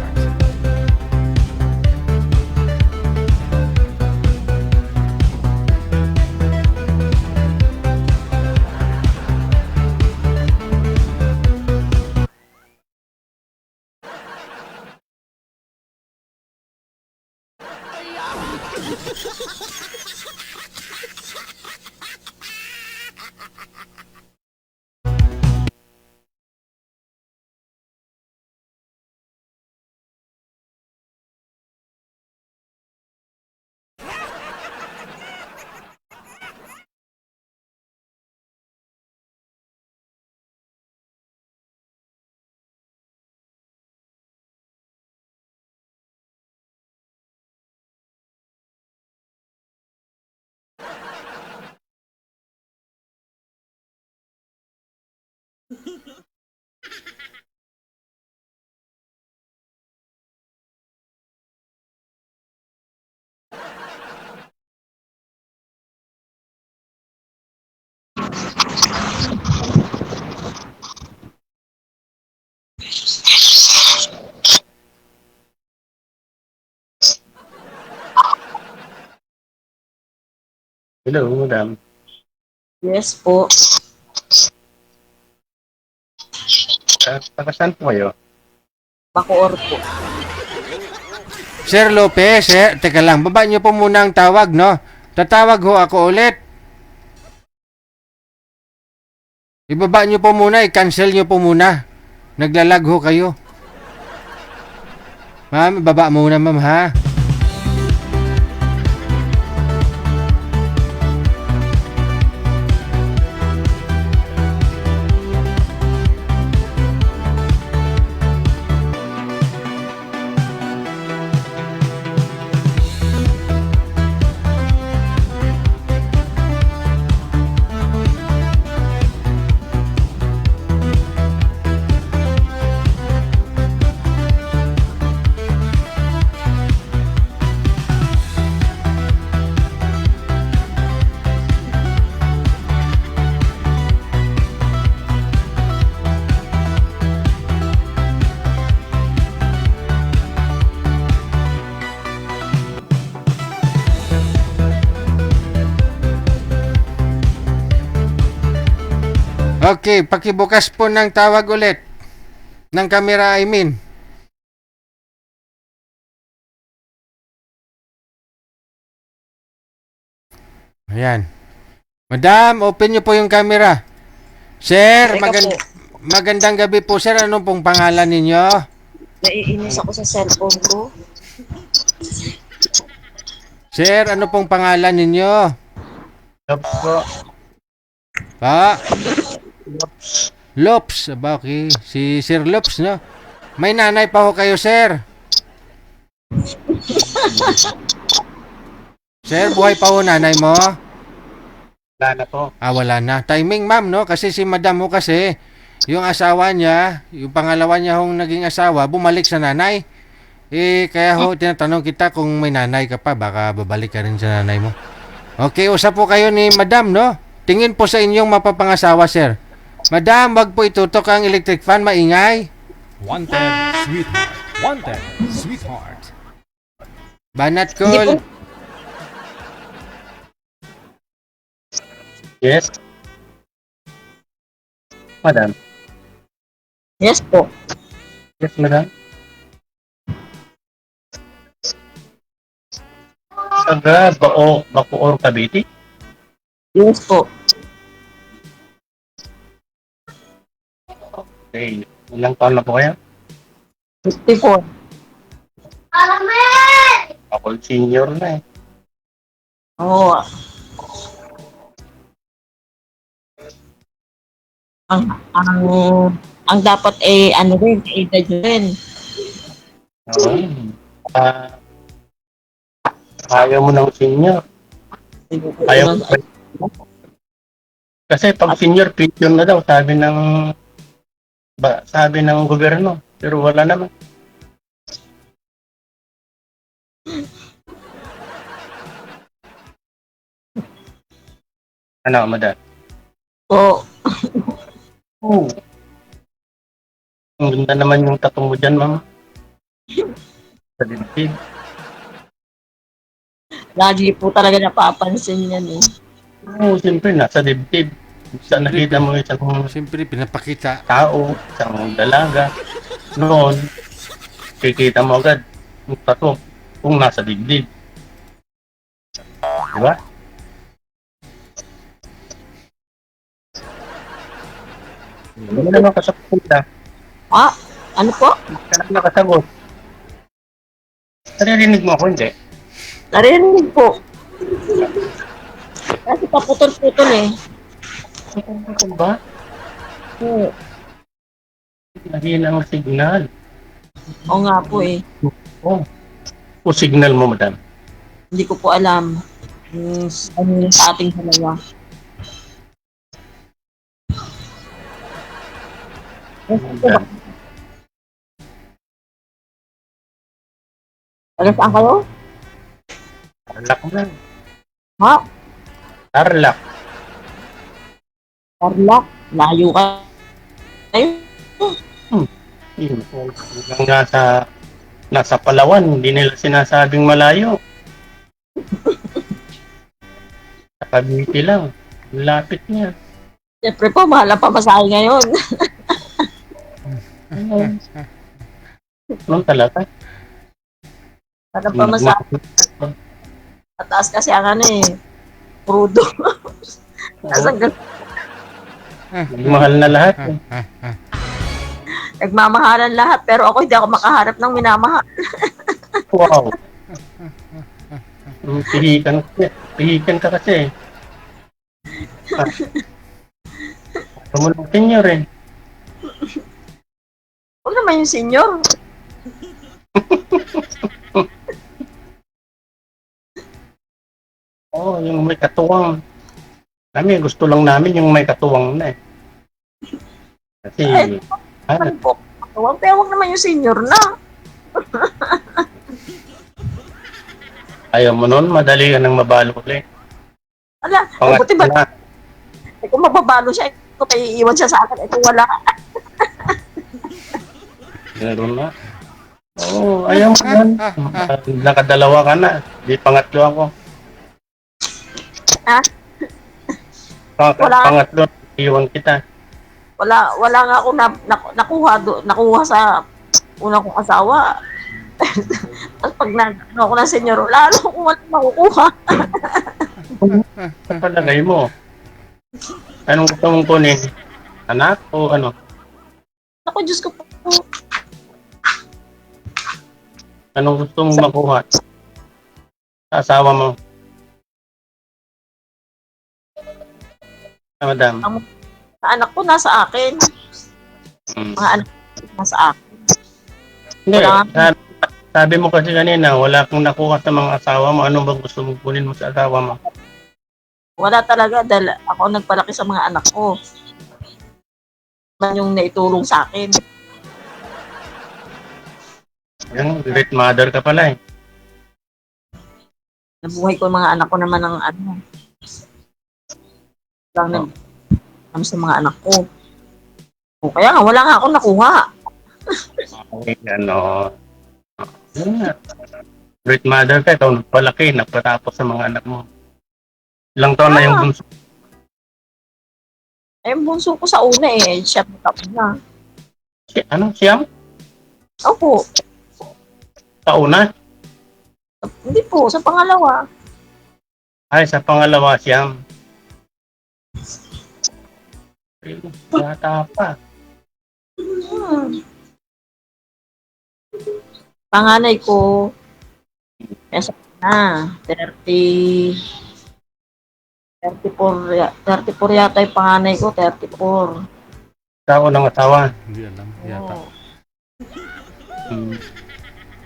Hello, madam. Yes po. Taga saan po kayo? Bacoor po. Sir Lopez, teka lang, baba niyo po muna ang tawag, no? Tatawag ho ako ulit. Ibaba niyo po muna, i-cancel niyo po muna. Naglalag ho kayo. Ma'am, baba muna ma'am ha. Okay, pakibukas po ng tawag ulit. Ng camera, I mean. Ayan. Madam, open niyo po yung camera. Sir, magandang gabi po, sir. Ano pong pangalan ninyo? Naiinis ako sa cellphone ko. Sir, ano pong pangalan ninyo? Pa? Lops. Okay. Si Sir Lops, no? May nanay pa ho kayo, sir. Sir, buhay pa ho nanay mo? Wala na po. Wala na. Timing, ma'am, no? Kasi si madam mo kasi, yung asawa niya, yung pangalawa niya hong naging asawa, bumalik sa nanay. Kaya ho, tinatanong kita kung may nanay ka pa, baka babalik ka rin sa nanay mo. Okay, usap po kayo ni madam, no? Tingin po sa inyong mapapangasawa, sir. Madam, wag po itutok ang electric fan, maingay. Wanted, sweetheart. Wanted, sweetheart. Banat call. Yes. Madam. Yes po. Yes, madam. Taga Bacoor, Cavite? Yes po. Okay. Ilang taon na po kayo? 54. Ako senior na eh. Oo. Ang dapat ano rin, edad rin. Ayaw mo ng senior. Ayaw mo. Kasi pag senior, pension na daw, sabi ng gobyerno. Pero wala naman. Ano, madam? Oo. Oh. Ang ganda naman yung tattoo mo dyan, ma'am. Sa dibdib. Lagi po talaga napapansin yan eh. Oo, siyempre, nasa dibdib. Saan nakita mo isang siyempre, pinapakita. Tao, isang dalaga. Noon, kikita mo agad yung tattoo kung nasa dibdib. Diba? Ano naman kasagot na? Ano po? Ano nakasagot? Naririnig mo ako, hindi? Narinig po. Kasi paputol-putol eh. Paputol ba? Oo. Nahina ang signal. Oo nga po eh. Oh. O signal mo, madam? Hindi ko po alam. Ano sa ating dalawa. Yan. Taga saan kayo? Tarlac na. Ha? Tarlac. Tarlac? Layo ka. Ayun. Yun. Hanggang nasa Palawan, hindi nila sinasabing malayo. Sa Cavite lang. Ang lapit niya. Siyempre po, mahal ang pamasahe ngayon. Noon talaga. Mahal ang pamasahe. Mataas kasi ang ano eh. Crudo. Mahal na lahat. Nagmamahalan lahat, pero ako hindi ako makaharap ng minamahal. Wow. Pihikan ka kasi. Ano mo senior eh. Huwag naman yung senior. Oo, yung may katuwang. Kami, gusto lang namin yung may katuwang na eh. Kasi, Pero huwag naman yung senior na. ayaw mo nun, madali ka nang mabalo ulit. Ala, buti ba? Kung mababalo siya, ito kayo iiwan siya sa akin. Kung wala. Meron na. Oo, ayaw mo nun. Nakadalawa ka na. Di pangatlo ako. Ha? Pangatlo, iwan kita. Wala nga ako nakuha sa una kong asawa. Tapos pag ako ng senyor, lalo kung wala makukuha. Sa palagay mo, anong gusto mong kunin? Anak o ano? Ako, Diyos ko po. Anong gusto mong makuha? Sa asawa mo? Madam? Ang anak ko nasa akin. Mga anak ko nasa akin. Hindi, sabi mo kasi kanina, wala kang nakuha sa mga asawa mo. Ano ba gusto mong kunin mo sa asawa mo? Wala talaga dahil ako nagpalaki sa mga anak ko. Yung naitulong sa akin. Yung great mother ka pala eh. Nabuhay ko yung mga anak ko naman ng ano. Lang sa mga anak ko. O, kaya nga, wala nga akong nakuha. Okay, great mother ka, ikaw nagpalaki, nagpatapos sa mga anak mo. Ilang taon na yung bunso? Yung bunso ko sa una siya tapos na. Siyam? Opo. Sa una? Hindi po, sa pangalawa. Ay, sa pangalawa siyam. Bata pa. Panganay ko, nasa na, 34 yata yung panganay ko, 34. Sa unang asawa? Hindi alam, yata.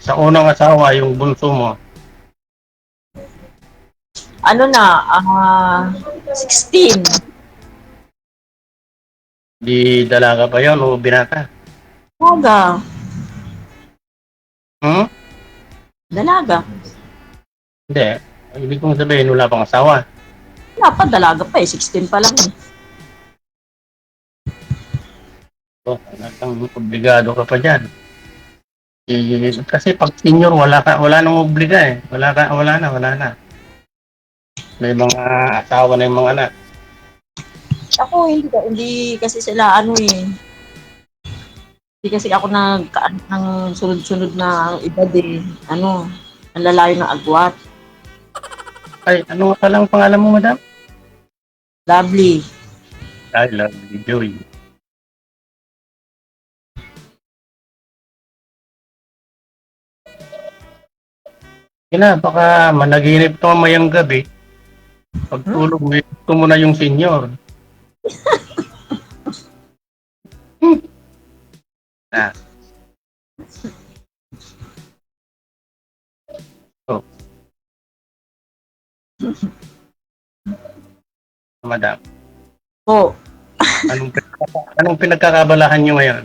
Sa unang asawa, yung bunso mo? Ano na, 16. Di dalaga pa yun o binata? Dalaga. Dalaga. Hindi. Ibig kong sabihin, wala pang asawa. Wala pa, dalaga pa 16 pa lang . So, obligado ka pa dyan. Kasi pag senior, wala nang obliga eh. Wala na. May mga asawa na yung mga anak. Ako, hindi kasi sila hindi kasi ako ng sunod-sunod na edad ang lalayo ng agwat. Ay, ano nga palang pangalan mo, madam? Lovely. I love you, Joy. Baka managinip ka mamayang gabi. Pagtulog mo, gusto mo na yung senior. Oh. Madam. Oh. Anong pinagkakabalahan nyo ngayon?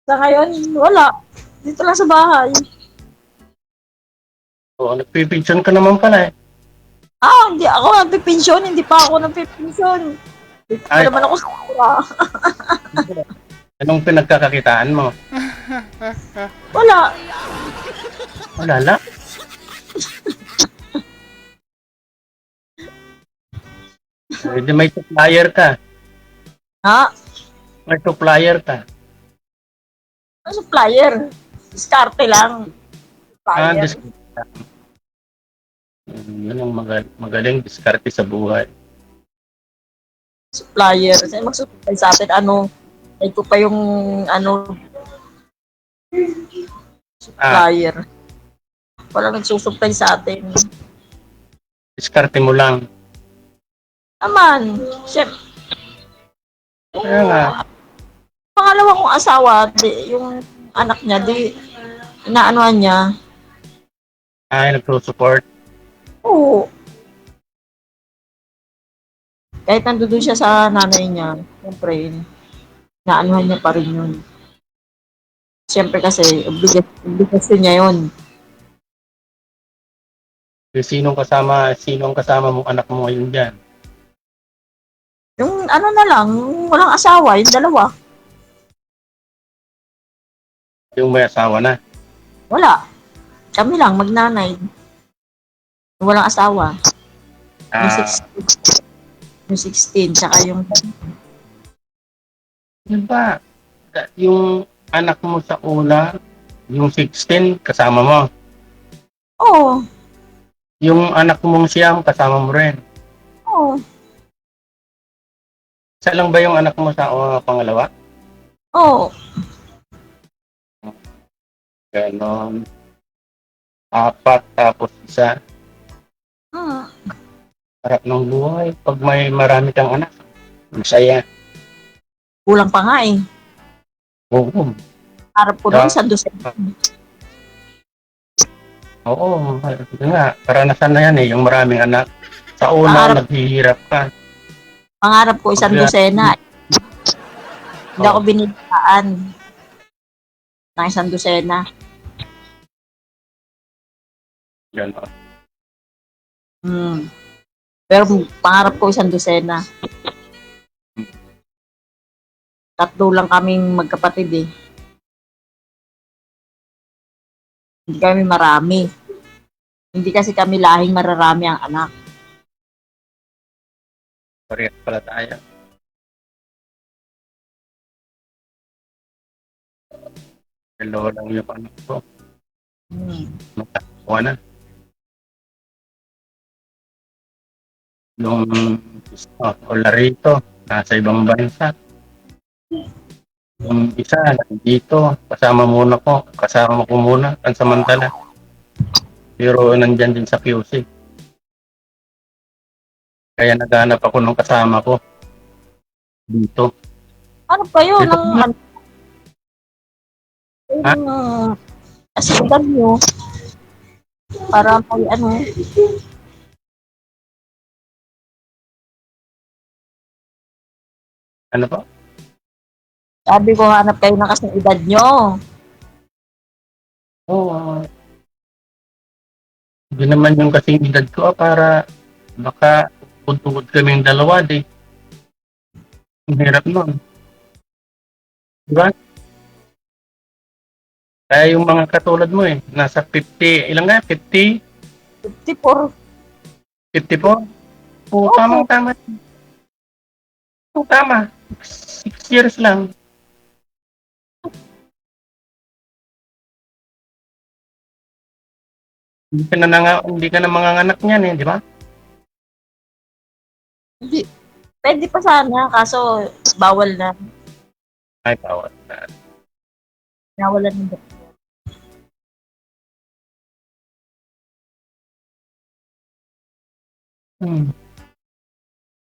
Sa ngayon, wala. Dito lang sa bahay. Oo, nagpipinsan ka naman pala eh. Hindi ako nagpipensyon. Hindi pa ako nagpipensyon. Dito pa Ay, naman ako sa kura. anong pinagkakakitaan mo? Wala. Wala lang. Hindi may supplier ka. Ha? May supplier ka. Ano supplier? Diskarte lang. Supplier. Yun ang magaling diskarte sa buhay. Supplier. Kasi magsupply sa atin, ito pa yung, supplier. Wala nagsusupply sa atin. Diskarte mo lang. Naman, syempre, Kaya nga. pangalawa kong asawa, yung anak niya, inaanuhan niya. Ay, nagsusupport. Oo. Kahit nandoon siya sa nanay niya, syempre, inaanuhan niya pa rin yun. Syempre kasi, obligasyon niya yun. Sino ang kasama mong anak mo ngayon dyan? Yung na lang, yung walang asawa, yung dalawa. Yung may asawa na. Wala. Kami lang, magnanay. Yung walang asawa. Yung 16, tsaka yung... Diba? Yung anak mo sa una, yung 16, kasama mo. Oo. Yung anak mong siyam, kasama mo rin. Oo. Isa lang ba yung anak mo sa pangalawa? Oo. Ganon. 4, tapos isa. Harap ng buhay. Pag may marami kang anak, masaya. Kulang pa nga eh. Oo. Harap ko doon sa dosen. Oo. Nga, karanasan na yan eh, yung maraming anak. Sa una, naghihirap ka. Pangarap ko isang dosena. Hindi ako binilaan ng isang dosena. Ganon. Pero pangarap ko isang dosena. 3 lang kaming magkapatid eh. Hindi kami marami. Hindi kasi kami lahing mararami ang anak. Parehas pala tayo. Hello lang yung anak ko. Matakuha na. Yung wala rito, nasa ibang bansa. Yung isa, nandito, kasama ko muna, pansamantala. Pero nandyan din sa QC. Kaya naghanap ako ng kasama ko dito. Ano pa yun? Dito. Asindan nyo. Para may Ano pa? Sabi ko, hanap kayo ng kasing edad nyo. Oo. Hindi naman yung kasing edad ko para baka tugod kaming dalawa di. Ang hirap nun. Diba? Kaya yung mga katulad mo nasa 50, ilang nga? 50? 54. 54? Oo, tama. Oo, tama. 6 years lang. Hindi ka na manganganak niyan di ba? Hindi. Pwede pa sana, kaso bawal na. Ay, bawal na. Nawalan ng doktor.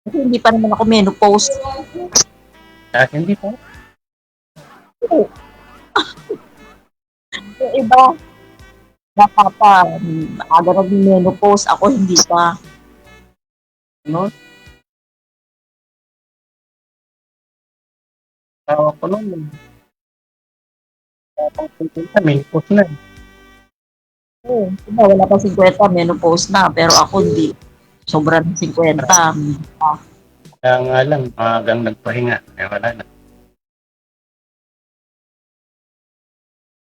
Kasi hindi pa naman ako menopause. Hindi pa. Yung iba, baka pa, aga nag-menopause, ako hindi pa. No? Tawa ko nun. May post na. Oo, diba, wala pa 50, menopause na, pero ako hindi. Sobra ng 50. Kaya nga lang, maagang nagpahinga. Eh, wala na.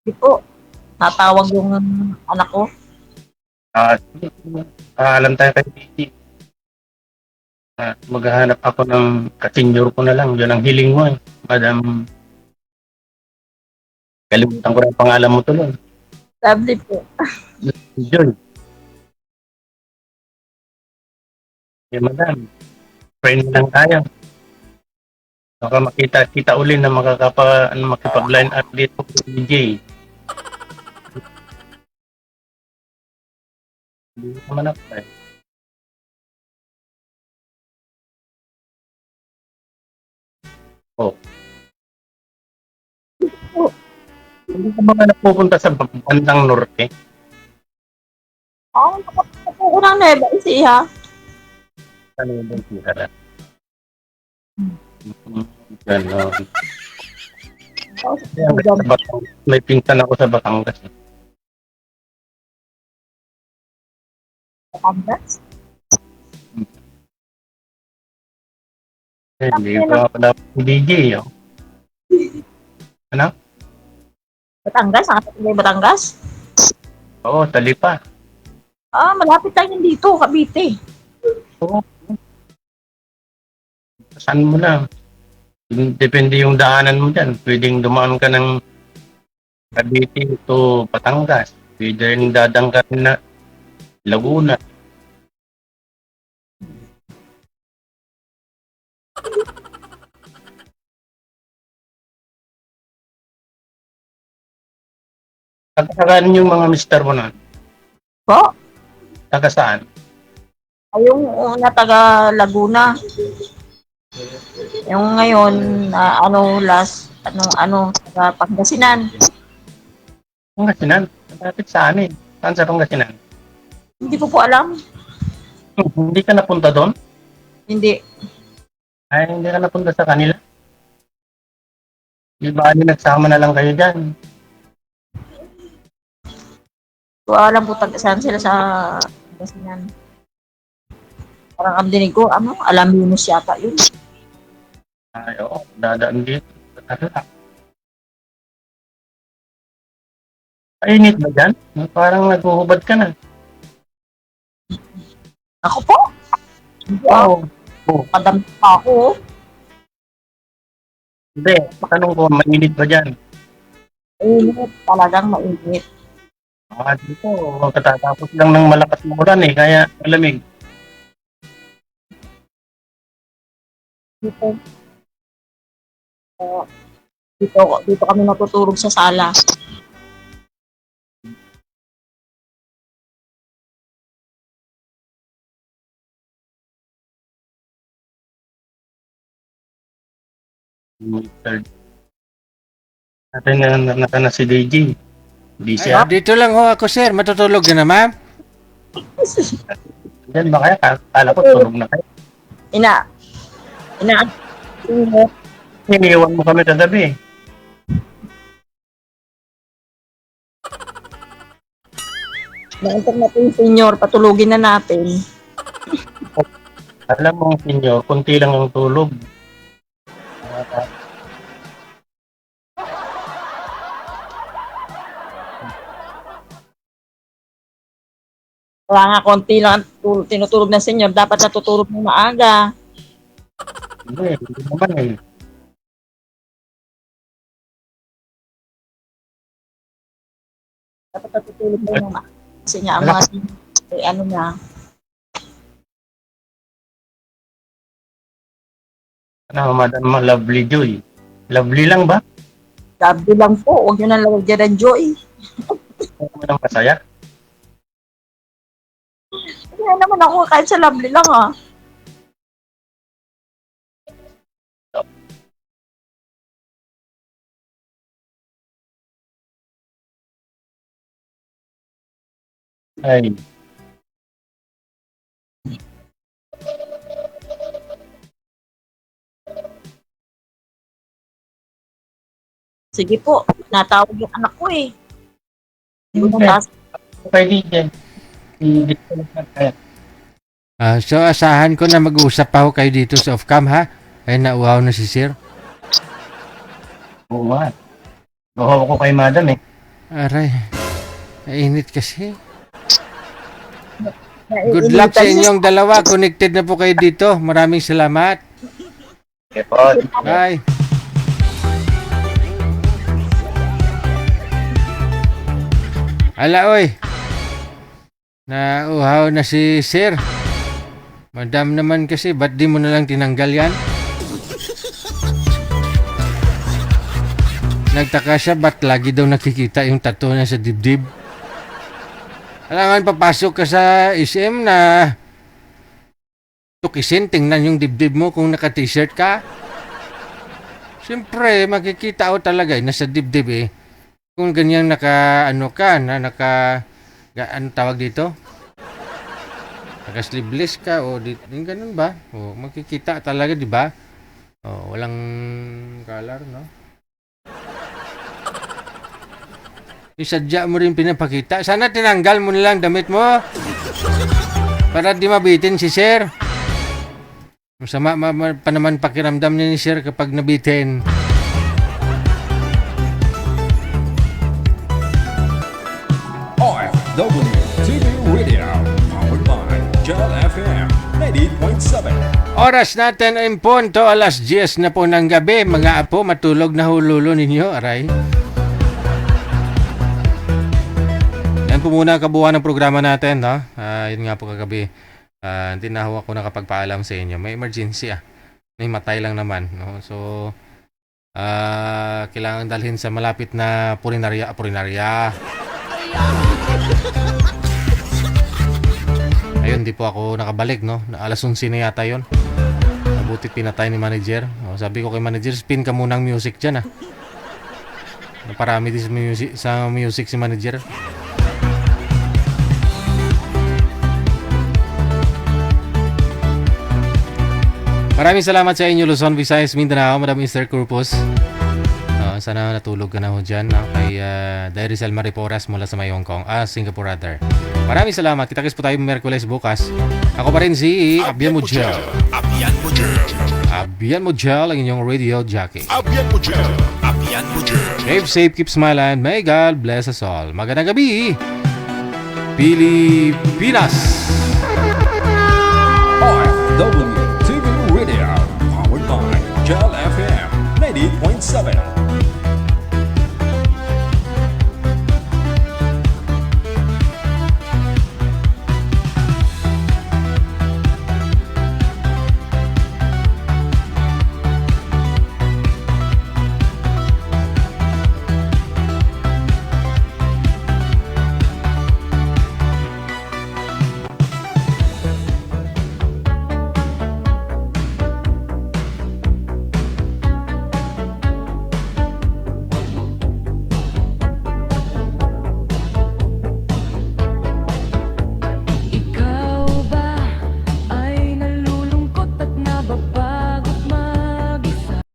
Hindi po, natawag yung anak ko. Alam tayo kay Titi. Maghahanap ako ng kasenyor ko na lang. Yun ang hiling mo eh. Madam, kalimutan ko na ang pangalan mo tuloy. Lovely po. Joy. Eh, madam, friend lang tayo. Baka makita-kita uli na makipag-line up dito kay DJ. Hindi naman ako eh. Oh. Hindi ka ba napupunta sa bandang norte? Oo, nakapunta po ko ng Nueva Ecija. Ano yung tira? Ganon. May pinsan ako sa Batangas. Batangas? Hindi pa ako dapat DJ. Oh. Ano? Batangas? Nakatagal yung Batangas? Oo, Talipa. Ah, malapit tayo dito, Cavite. Oo. Saan mo lang? Depende yung daanan mo dyan. Pwedeng dumaan ka ng Cavite to Batangas. Pwede rin dadang ka rin na Laguna. Taga-saan yung mga mister mo na? Po? Taga-saan? Ay, yung una taga Laguna. Yung ngayon, taga Pangasinan. Pangasinan? Malapit sa amin. Saan sa Pangasinan? Hindi ko po alam. Hindi ka napunta doon? Hindi. Ay, hindi ka napunta sa kanila? Di ba nagsama na lang kayo dyan? So, alam po saan sila sa Pangasinan. Parang ang dinig ko, Alaminos yata yun. Ay, oo. Dadaan dito. Ay, init ba dyan? Parang naghuhubad ka na. Ako po? Hindi Oo. Madam pa ako. Hindi. Tanong ko, mainit ba dyan? Mainit. Talagang mainit. Dito. Katatapos lang ng malakas na ulan eh. Kaya malamig. Dito. Dito kami natutulog sa sala. Natin na si DJ. Hindi Ay, siya. dito lang ho ako, sir. Matutulog ka na, ma'am. Diyan ba kaya? Kala ko tulog na kayo. Ina. Iniwan mo kami kagabi. Naantok na po yung senior. Patulogin na natin. Alam mo, senyor, kunti lang ang tulog. Kaya nga, konti lang ang tinutulog ng senior. Dapat natutulog ng maaga. Hindi naman eh. Dapat natutulog ng maaga. Kasi nga, ang mga senior, ano na, Ano, Madam Lovely Joy. Lovely lang ba? gabi lang po. Huwag nyo na lagyan ng joy. Ano mo lang masaya? Kaya naman ako kahit sa lovely lang Ay, Sige po, natawag yung anak ko eh. Butas. Okay, DJ. So asahan ko na mag-usap pa ako kayo dito sa off-cam ha? Ay nauhaw na si Sir. Oo nga. Nakuha ko kay madam eh. Aray, nainit kasi. Good luck sa inyong dalawa. Connected na po kayo dito. Maraming salamat. Okay po. Bye. Ala oy. Nauhaw na si Sir. Madam naman kasi, ba't di mo na lang tinanggal yan? Nagtaka siya, ba't lagi daw nakikita yung tattoo niya sa dibdib? Kailangan papasok ka sa SM na tukisin, tingnan yung dibdib mo kung naka-t-shirt ka. Siyempre, makikita ko talaga, nasa dibdib eh. Kung ganyan ano tawag dito? Naka-sleeveless ka o yung ganun ba? O, makikita talaga, di ba? O, walang color, no? Isadya mo rin pinapakita. Sana tinanggal mo nilang damit mo. Para di mabitin si Sir. Masama pa naman pakiramdam niya ni Sir kapag nabitin. OFW TV Radio, powered by Gel FM 90.7. Oras natin ay punto, alas 10 na po ng gabi. Mga apo, matulog na hululo ninyo, aray. Yan po muna ang kabuuan ng programa natin, no? Yun nga po kagabi. Hindi na ako nakapagpaalam sa inyo. May emergency May matay lang naman, no? So, kailangan dalhin sa malapit na purinarya. Ayun, di po ako nakabalik, no? Alas 11 na yata yun. Mabuti pinatay ni manager. Sabi ko kay manager, spin ka munang music dyan, Naparami din sa music si manager. Maraming salamat sa inyo, Luzon, Visayas, Mindanao, Madam Mr. Corpus. Sana natulog ka na ho dyan, kay Dairisel Mariporas mula sa Hong Kong, Singapore rather. Maraming salamat. Kita-kits po tayo Merkules bukas. Ako pa rin si Abian Mujel. Abian Mujel, ang inyong radio jockey. Abian Mujel. Keep safe, keep smiling. May God bless us all. Magandang gabi, Pilipinas. OFW TV Radio, powered by Gel FM 90.7.